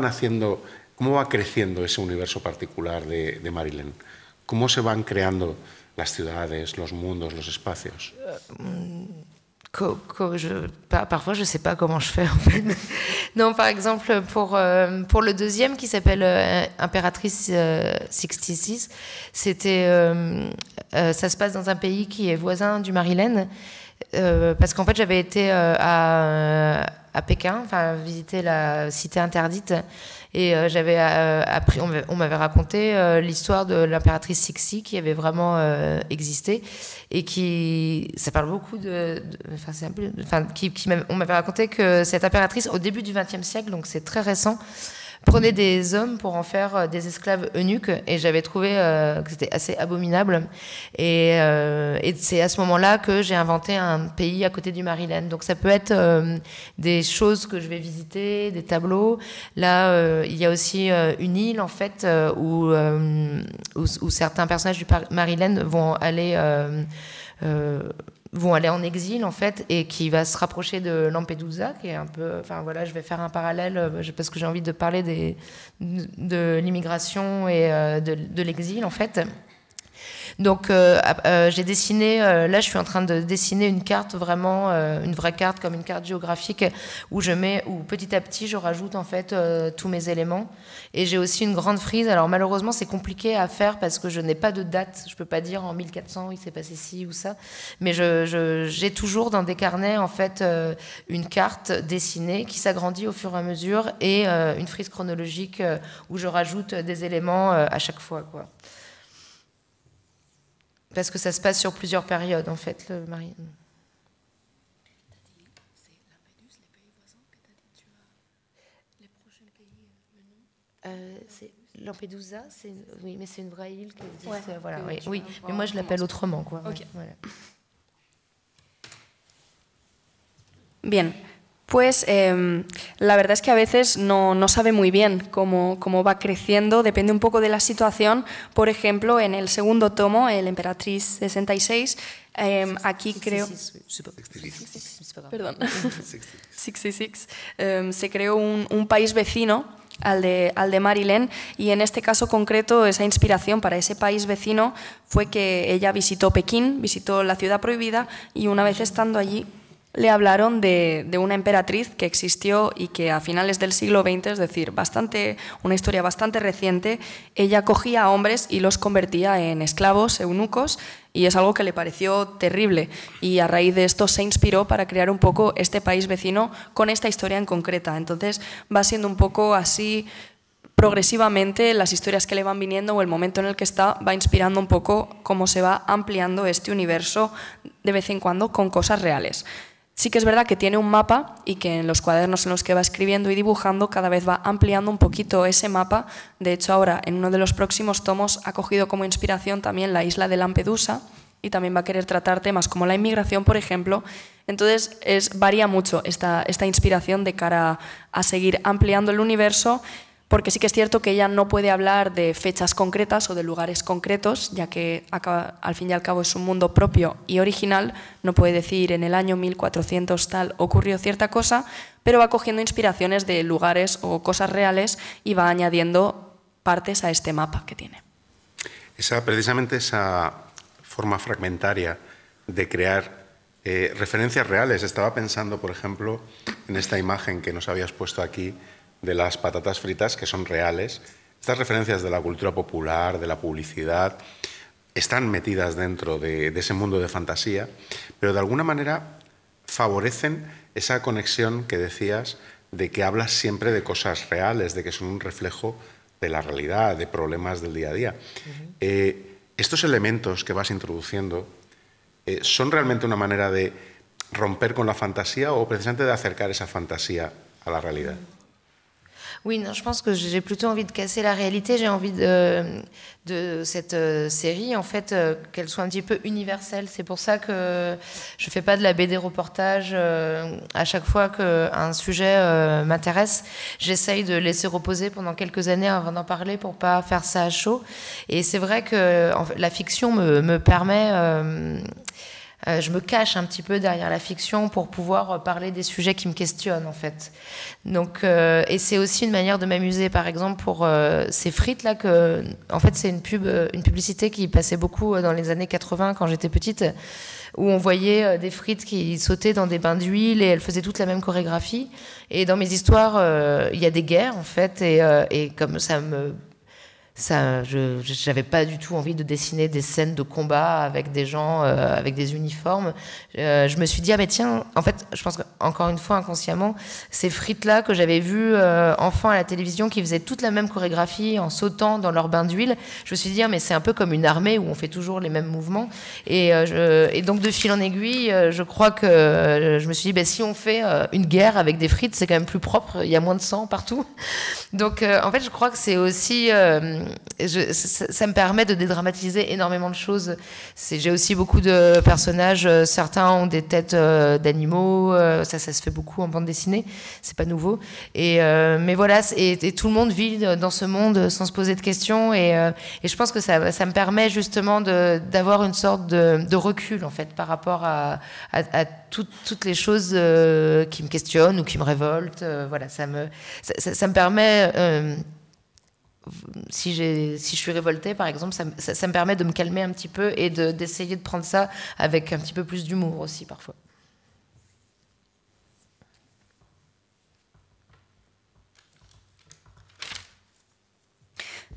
creciendo ese universo particular de Marilyn? ¿Cómo se van creando las ciudades, los mundos, los espacios? Parfois, je ne sais pas comment je fais en fait. Non, par exemple, pour le deuxième qui s'appelle Impératrice 66, ça se passe dans un pays qui est voisin du Maryland. Parce qu'en fait, j'avais été à Pékin, enfin visiter la cité interdite, et j'avais appris, on m'avait raconté l'histoire de l'impératrice Cixi qui avait vraiment existé et ça parle beaucoup on m'avait raconté que cette impératrice au début du XXe siècle, donc c'est très récent, prenait des hommes pour en faire des esclaves eunuques, et j'avais trouvé que c'était assez abominable, et c'est à ce moment-là que j'ai inventé un pays à côté du Maryland. Donc ça peut être des choses que je vais visiter, des tableaux. Là, il y a aussi une île en fait où certains personnages du Maryland vont aller en exil en fait, et qui va se rapprocher de Lampedusa, qui est un peu, enfin voilà, je vais faire un parallèle parce que j'ai envie de parler de l'immigration et de l'exil en fait. Donc j'ai dessiné, là je suis en train de dessiner une carte vraiment, une vraie carte comme une carte géographique où petit à petit je rajoute en fait tous mes éléments. Et j'ai aussi une grande frise. Alors malheureusement c'est compliqué à faire parce que je n'ai pas de date, je peux pas dire en 1400 il s'est passé ci ou ça, mais j'ai toujours dans des carnets en fait une carte dessinée qui s'agrandit au fur et à mesure et une frise chronologique où je rajoute des éléments à chaque fois, quoi. Parce que ça se passe sur plusieurs périodes, en fait, le mariage. C'est Lampedusa, oui, mais c'est une vraie île qui existe. Ouais, voilà, oui. Mais moi, je l'appelle autrement, quoi. Okay. Voilà. Bien. Pues la verdad es que a veces no sabe muy bien cómo va creciendo, depende un poco de la situación. Por ejemplo, en el segundo tomo, El Emperatriz 66, aquí creo... Perdón. 66. Se creó un país vecino al de Marilyn, y en este caso concreto esa inspiración para ese país vecino fue que ella visitó Pekín, visitó la ciudad prohibida, y una vez estando allí le hablaron de una emperatriz que existió y que a finales del siglo XX, es decir, una historia bastante reciente, ella cogía a hombres y los convertía en esclavos, eunucos, y es algo que le pareció terrible. Y a raíz de esto se inspiró para crear un poco este país vecino con esta historia en concreta. Entonces va siendo un poco así progresivamente las historias que le van viniendo o el momento en el que está va inspirando un poco cómo se va ampliando este universo de vez en cuando con cosas reales. Sí que es verdad que tiene un mapa y que en los cuadernos en los que va escribiendo y dibujando cada vez va ampliando un poquito ese mapa. De hecho, ahora en uno de los próximos tomos ha cogido como inspiración también la isla de Lampedusa y también va a querer tratar temas como la inmigración, por ejemplo. Entonces varía mucho esta inspiración de cara a seguir ampliando el universo, porque sí que es cierto que ella no puede hablar de fechas concretas o de lugares concretos, ya que al fin y al cabo es un mundo propio y original, no puede decir en el año 1400 tal ocurrió cierta cosa, pero va cogiendo inspiraciones de lugares o cosas reales y va añadiendo partes a este mapa que tiene. Precisamente esa forma fragmentaria de crear referencias reales. Estaba pensando, por ejemplo, en esta imagen que nos habías puesto aquí, de las patatas fritas, que son reales. Estas referencias de la cultura popular, de la publicidad, están metidas dentro de ese mundo de fantasía, pero de alguna manera favorecen esa conexión que decías de que hablas siempre de cosas reales, de que son un reflejo de la realidad, de problemas del día a día. Estos elementos que vas introduciendo, ¿son realmente una manera de romper con la fantasía o precisamente de acercar esa fantasía a la realidad? Oui, non, je pense que j'ai plutôt envie de casser la réalité. J'ai envie de cette série, en fait, qu'elle soit un petit peu universelle. C'est pour ça que je fais pas de la BD reportage. À chaque fois qu'un sujet m'intéresse, j'essaye de laisser reposer pendant quelques années avant d'en parler pour pas faire ça à chaud. Et c'est vrai que la fiction me permet... je me cache un petit peu derrière la fiction pour pouvoir parler des sujets qui me questionnent, en fait. Donc, et c'est aussi une manière de m'amuser. Par exemple, pour ces frites-là, en fait, c'est une publicité qui passait beaucoup dans les années 80 quand j'étais petite, où on voyait des frites qui sautaient dans des bains d'huile et elles faisaient toute la même chorégraphie. Et dans mes histoires, il y a des guerres, en fait, et comme j'avais pas du tout envie de dessiner des scènes de combat avec des gens avec des uniformes. Je me suis dit, ah mais tiens, en fait, je pense qu'encore une fois, inconsciemment, ces frites-là que j'avais vues enfant à la télévision qui faisaient toute la même chorégraphie en sautant dans leur bain d'huile, je me suis dit, ah, mais c'est un peu comme une armée où on fait toujours les mêmes mouvements. Et donc, de fil en aiguille, je crois que je me suis dit, bah, si on fait une guerre avec des frites, c'est quand même plus propre, il y a moins de sang partout. Donc, en fait, je crois que c'est aussi... ça me permet de dédramatiser énormément de choses. J'ai aussi beaucoup de personnages, certains ont des têtes d'animaux, ça se fait beaucoup en bande dessinée, c'est pas nouveau. Mais voilà, et tout le monde vit dans ce monde sans se poser de questions, et je pense que ça me permet justement d'avoir une sorte de recul, en fait, par rapport à toutes les choses qui me questionnent ou qui me révoltent. Voilà, ça me permet... si je suis révoltée, par exemple, ça me permet de me calmer un petit peu et d'essayer de prendre ça avec un petit peu plus d'humour aussi, parfois.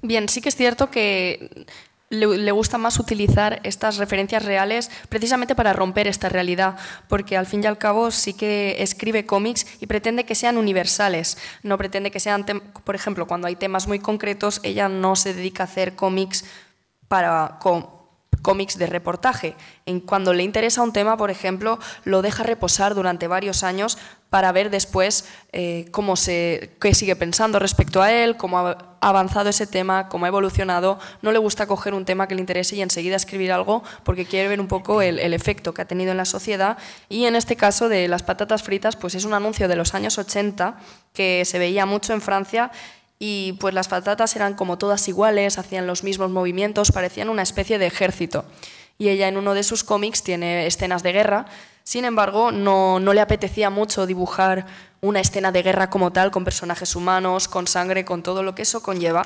Bien, sí que es cierto que le gusta más utilizar estas referencias reales precisamente para romper esta realidad, porque al fin y al cabo sí que escribe cómics y pretende que sean universales, no pretende que sean, por ejemplo, cuando hay temas muy concretos, ella no se dedica a hacer cómics cómics de reportaje. Cuando le interesa un tema, por ejemplo, lo deja reposar durante varios años para ver después qué sigue pensando respecto a él, cómo ha avanzado ese tema, cómo ha evolucionado. No le gusta coger un tema que le interese y enseguida escribir algo porque quiere ver un poco el efecto que ha tenido en la sociedad. Y en este caso de las patatas fritas, pues es un anuncio de los años 80 que se veía mucho en Francia. Y pues las patatas eran como todas iguales, hacían los mismos movimientos, parecían una especie de ejército. Y ella en uno de sus cómics tiene escenas de guerra, sin embargo no le apetecía mucho dibujar una escena de guerra como tal, con personajes humanos, con sangre, con todo lo que eso conlleva.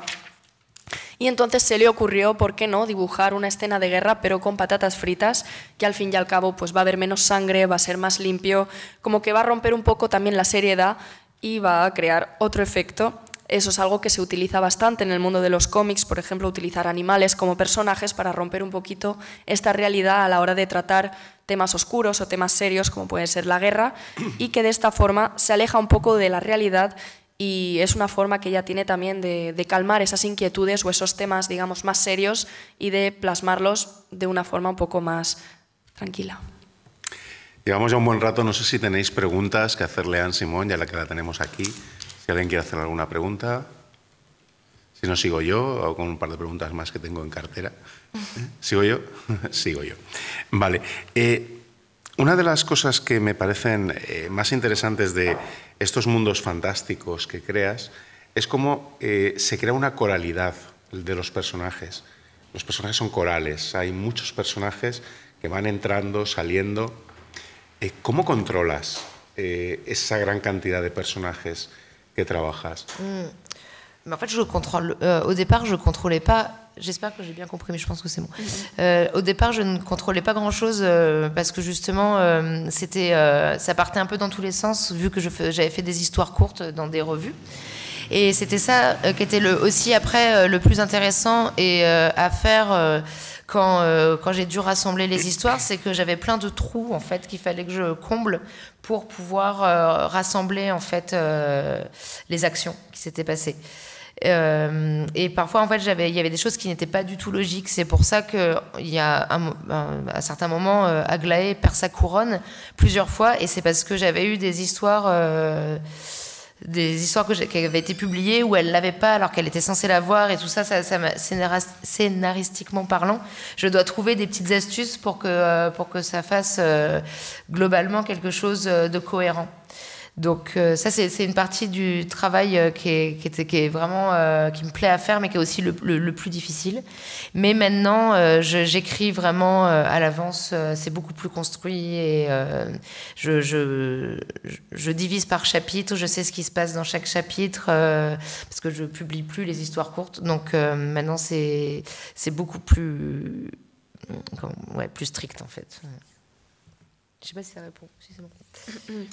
Y entonces se le ocurrió, ¿por qué no?, dibujar una escena de guerra pero con patatas fritas, que al fin y al cabo pues va a haber menos sangre, va a ser más limpio, como que va a romper un poco también la seriedad y va a crear otro efecto. Eso es algo que se utiliza bastante en el mundo de los cómics, por ejemplo, utilizar animales como personajes para romper un poquito esta realidad a la hora de tratar temas oscuros o temas serios como puede ser la guerra, y que de esta forma se aleja un poco de la realidad y es una forma que ella tiene también de calmar esas inquietudes o esos temas, digamos, más serios y de plasmarlos de una forma un poco más tranquila. Llevamos ya un buen rato, no sé si tenéis preguntas que hacerle a Anne Simón, ya que la tenemos aquí. Si alguien quiere hacer alguna pregunta, si no sigo yo, o con un par de preguntas más que tengo en cartera. ¿Sigo yo? Sigo yo. Vale. Una de las cosas que me parecen más interesantes de estos mundos fantásticos que creas es cómo se crea una coralidad de los personajes. Los personajes son corales, hay muchos personajes que van entrando, saliendo. ¿Cómo controlas esa gran cantidad de personajes que trabajas? Mais en fait, au départ, je ne contrôlais pas. J'espère que j'ai bien compris, mais je pense que c'est bon. Au départ, je ne contrôlais pas grand-chose parce que justement, ça partait un peu dans tous les sens, vu que j'avais fait des histoires courtes dans des revues. Et c'était ça qui était aussi après le plus intéressant et à faire quand j'ai dû rassembler les histoires, c'est que j'avais plein de trous en fait qu'il fallait que je comble pour pouvoir rassembler en fait les actions qui s'étaient passées. Et parfois en fait il y avait des choses qui n'étaient pas du tout logiques. C'est pour ça que il y a à certains moments Aglaé perd sa couronne plusieurs fois, et c'est parce que j'avais eu des histoires qui avaient été publiées où elle l'avait pas alors qu'elle était censée l'avoir, et tout ça scénaristiquement parlant, je dois trouver des petites astuces pour que ça fasse globalement quelque chose de cohérent. Donc ça c'est une partie du travail qui est vraiment qui me plaît à faire, mais qui est aussi le plus difficile. Mais maintenant j'écris vraiment à l'avance, c'est beaucoup plus construit, et je divise par chapitre, je sais ce qui se passe dans chaque chapitre parce que je publie plus les histoires courtes. Donc maintenant c'est beaucoup plus plus strict en fait. Je sais pas si ça répond, si c'est bon.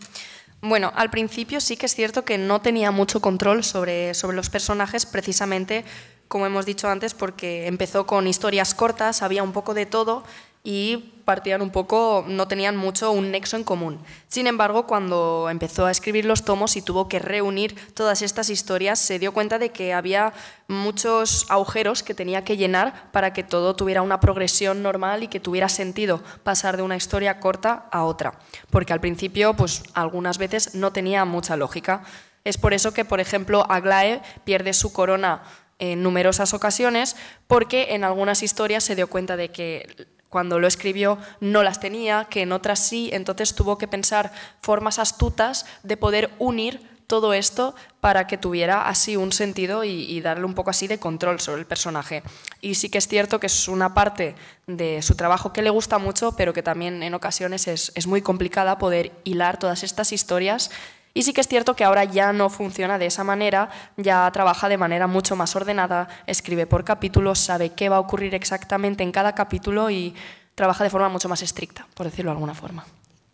Bueno, al principio sí que es cierto que no tenía mucho control sobre los personajes, precisamente, como hemos dicho antes, porque empezó con historias cortas, había un poco de todo y partían un poco, no tenían mucho un nexo en común. Sin embargo, cuando empezó a escribir los tomos y tuvo que reunir todas estas historias, se dio cuenta de que había muchos agujeros que tenía que llenar para que todo tuviera una progresión normal y que tuviera sentido pasar de una historia corta a otra. Porque al principio, pues algunas veces no tenía mucha lógica. Es por eso que, por ejemplo, Aglaé pierde su corona en numerosas ocasiones, porque en algunas historias se dio cuenta de que cuando lo escribió no las tenía, que en otras sí, entonces tuvo que pensar formas astutas de poder unir todo esto para que tuviera así un sentido y darle un poco así de control sobre el personaje. Y sí que es cierto que es una parte de su trabajo que le gusta mucho, pero que también en ocasiones es muy complicada poder hilar todas estas historias Y sí que es cierto que ahora ya no funciona de esa manera, ya trabaja de manera mucho más ordenada, escribe por capítulos, sabe qué va a ocurrir exactamente en cada capítulo y trabaja de forma mucho más estricta, por decirlo de alguna forma.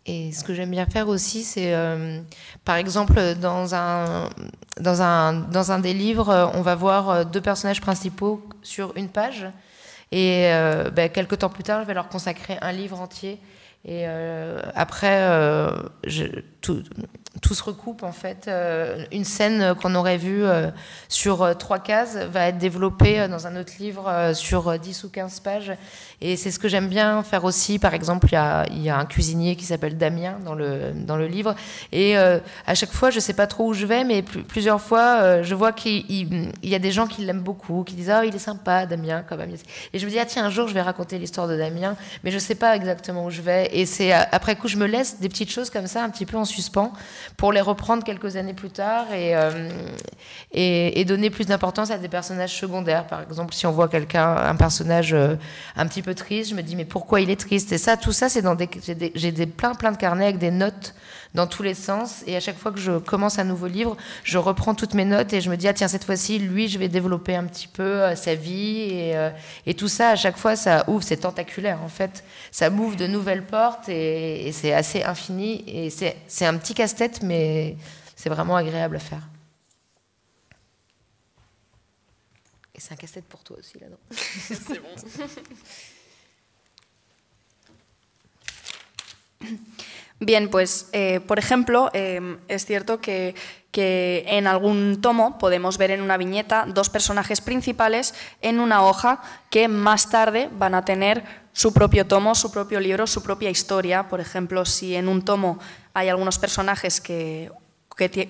Et ce que j'aime bien faire aussi, c'est, par exemple, dans un des livres, on va voir 2 personnages principaux sur une page. Et quelques temps plus tard, je vais leur consacrer un livre entier. Et après, tout se recoupe, en fait. Une scène qu'on aurait vue sur 3 cases va être développée dans un autre livre sur 10 ou 15 pages. Et c'est ce que j'aime bien faire aussi. Par exemple, il y a un cuisinier qui s'appelle Damien dans le livre. Et à chaque fois, je ne sais pas trop où je vais, mais plusieurs fois, je vois qu'il y a des gens qui l'aiment beaucoup, qui disent « Ah, il est sympa, Damien, quand même ». Et je me dis « Ah tiens, un jour, je vais raconter l'histoire de Damien », mais je ne sais pas exactement où je vais. Et c'est après coup, je me laisse des petites choses comme ça, un petit peu en suspens, pour les reprendre quelques années plus tard et donner plus d'importance à des personnages secondaires. Par exemple, si on voit un personnage un petit peu triste, je me dis mais pourquoi il est triste? Et ça, tout ça, c'est dans j'ai plein de carnets avec des notes dans tous les sens. Et à chaque fois que je commence un nouveau livre, je reprends toutes mes notes et je me dis ah tiens, cette fois-ci, lui, je vais développer un petit peu sa vie et tout ça. À chaque fois, ça ouvre, c'est tentaculaire en fait. Ça m'ouvre de nouvelles portes et c'est assez infini. Et c'est un petit casse-tête, mais c'est vraiment agréable à faire. Et c'est un casse-tête pour toi aussi, là, non? C'est bon. Bien, pues, por ejemplo, es cierto que en algún tomo podemos ver en una viñeta 2 personajes principales en una hoja que más tarde van a tener su propio tomo, su propio libro, su propia historia. Por ejemplo, si en un tomo hay algunos personajes que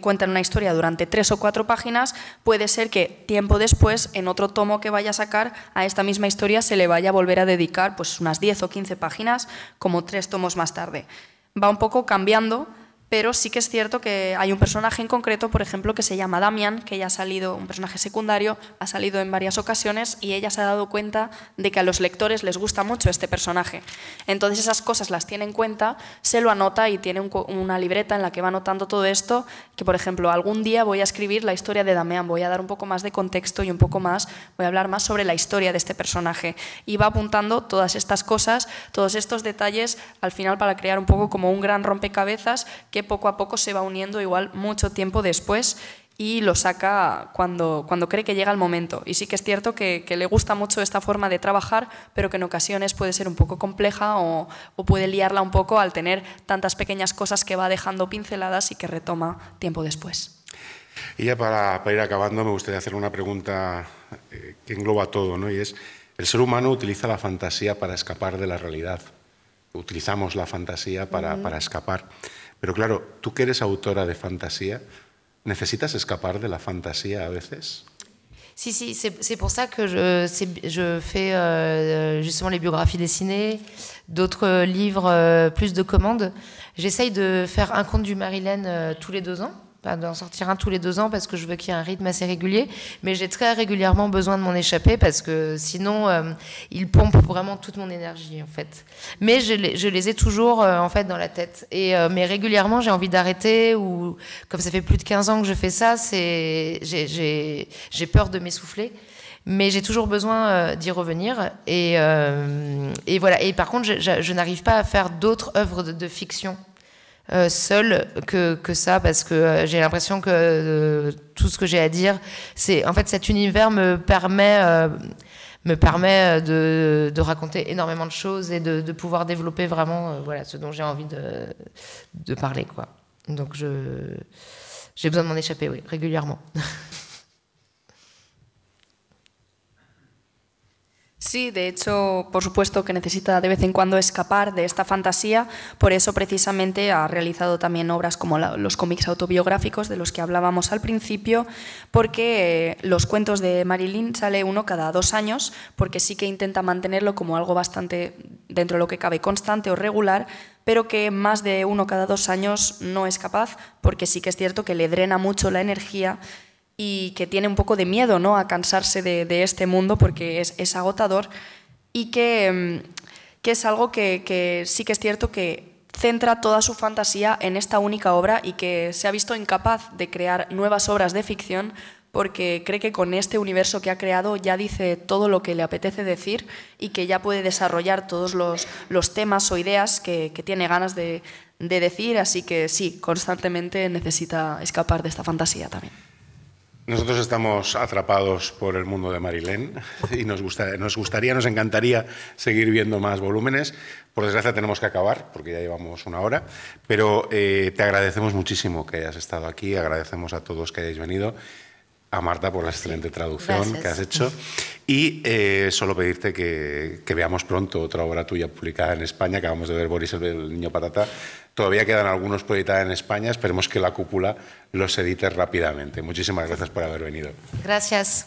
cuentan una historia durante 3 o 4 páginas, puede ser que tiempo después, en otro tomo que vaya a sacar, a esta misma historia se le vaya a volver a dedicar pues, unas 10 o 15 páginas, como 3 tomos más tarde. Va un poco cambiando, pero sí que es cierto que hay un personaje en concreto, por ejemplo, que se llama Damian, que ya ha salido, un personaje secundario, ha salido en varias ocasiones y ella se ha dado cuenta de que a los lectores les gusta mucho este personaje. Entonces esas cosas las tiene en cuenta, se lo anota y tiene una libreta en la que va anotando todo esto, que por ejemplo algún día voy a escribir la historia de Damian, voy a dar un poco más de contexto y un poco más, voy a hablar más sobre la historia de este personaje. Y va apuntando todas estas cosas, todos estos detalles, al final para crear un poco como un gran rompecabezas que poco a poco se va uniendo igual mucho tiempo después y lo saca cuando cree que llega el momento. Y sí que es cierto que le gusta mucho esta forma de trabajar, pero que en ocasiones puede ser un poco compleja o puede liarla un poco al tener tantas pequeñas cosas que va dejando pinceladas y que retoma tiempo después. Y ya para ir acabando me gustaría hacer una pregunta que engloba todo, ¿no? Y es, el ser humano utiliza la fantasía para escapar de la realidad. Utilizamos la fantasía para escapar. Pero claro, tú que eres autora de fantasía, ¿necesitas escapar de la fantasía a veces? Si, c'est pour ça que je fais justement les biographies dessinées, d'autres livres, plus de commandes. J'essaye de faire un conte du Marilène tous les 2 ans, d'en sortir un tous les 2 ans parce que je veux qu'il y ait un rythme assez régulier, mais j'ai très régulièrement besoin de m'en échapper parce que sinon il pompe vraiment toute mon énergie en fait. Mais je les ai toujours en fait dans la tête mais régulièrement j'ai envie d'arrêter ou comme ça fait plus de 15 ans que je fais ça, j'ai peur de m'essouffler. Mais j'ai toujours besoin d'y revenir et voilà. Et par contre, je n'arrive pas à faire d'autres œuvres de fiction seule que ça parce que j'ai l'impression que tout ce que j'ai à dire, c'est en fait cet univers me permet de raconter énormément de choses et de pouvoir développer vraiment voilà ce dont j'ai envie de parler quoi. Donc j'ai besoin de m'en échapper oui, régulièrement. Sí, de hecho, por supuesto que necesita de vez en cuando escapar de esta fantasía, por eso precisamente ha realizado también obras como los cómics autobiográficos de los que hablábamos al principio, porque los cuentos de Marilyn sale uno cada 2 años, porque sí que intenta mantenerlo como algo bastante, dentro de lo que cabe, constante o regular, pero que más de uno cada 2 años no es capaz, porque sí que es cierto que le drena mucho la energía y que tiene un poco de miedo, ¿no?, a cansarse de este mundo porque es agotador y que es algo que sí que es cierto que centra toda su fantasía en esta única obra y que se ha visto incapaz de crear nuevas obras de ficción porque cree que con este universo que ha creado ya dice todo lo que le apetece decir y que ya puede desarrollar todos los temas o ideas que tiene ganas de decir, así que sí, constantemente necesita escapar de esta fantasía también. Nosotros estamos atrapados por el mundo de Marilén y nos encantaría seguir viendo más volúmenes. Por desgracia tenemos que acabar porque ya llevamos una hora, pero te agradecemos muchísimo que hayas estado aquí, agradecemos a todos que hayáis venido, a Marta por la excelente traducción que has hecho y solo pedirte que veamos pronto otra obra tuya publicada en España. Acabamos de ver Boris el niño patata. Todavía quedan algunos proyectados en España. Esperemos que la cúpula los edite rápidamente. Muchísimas gracias por haber venido. Gracias.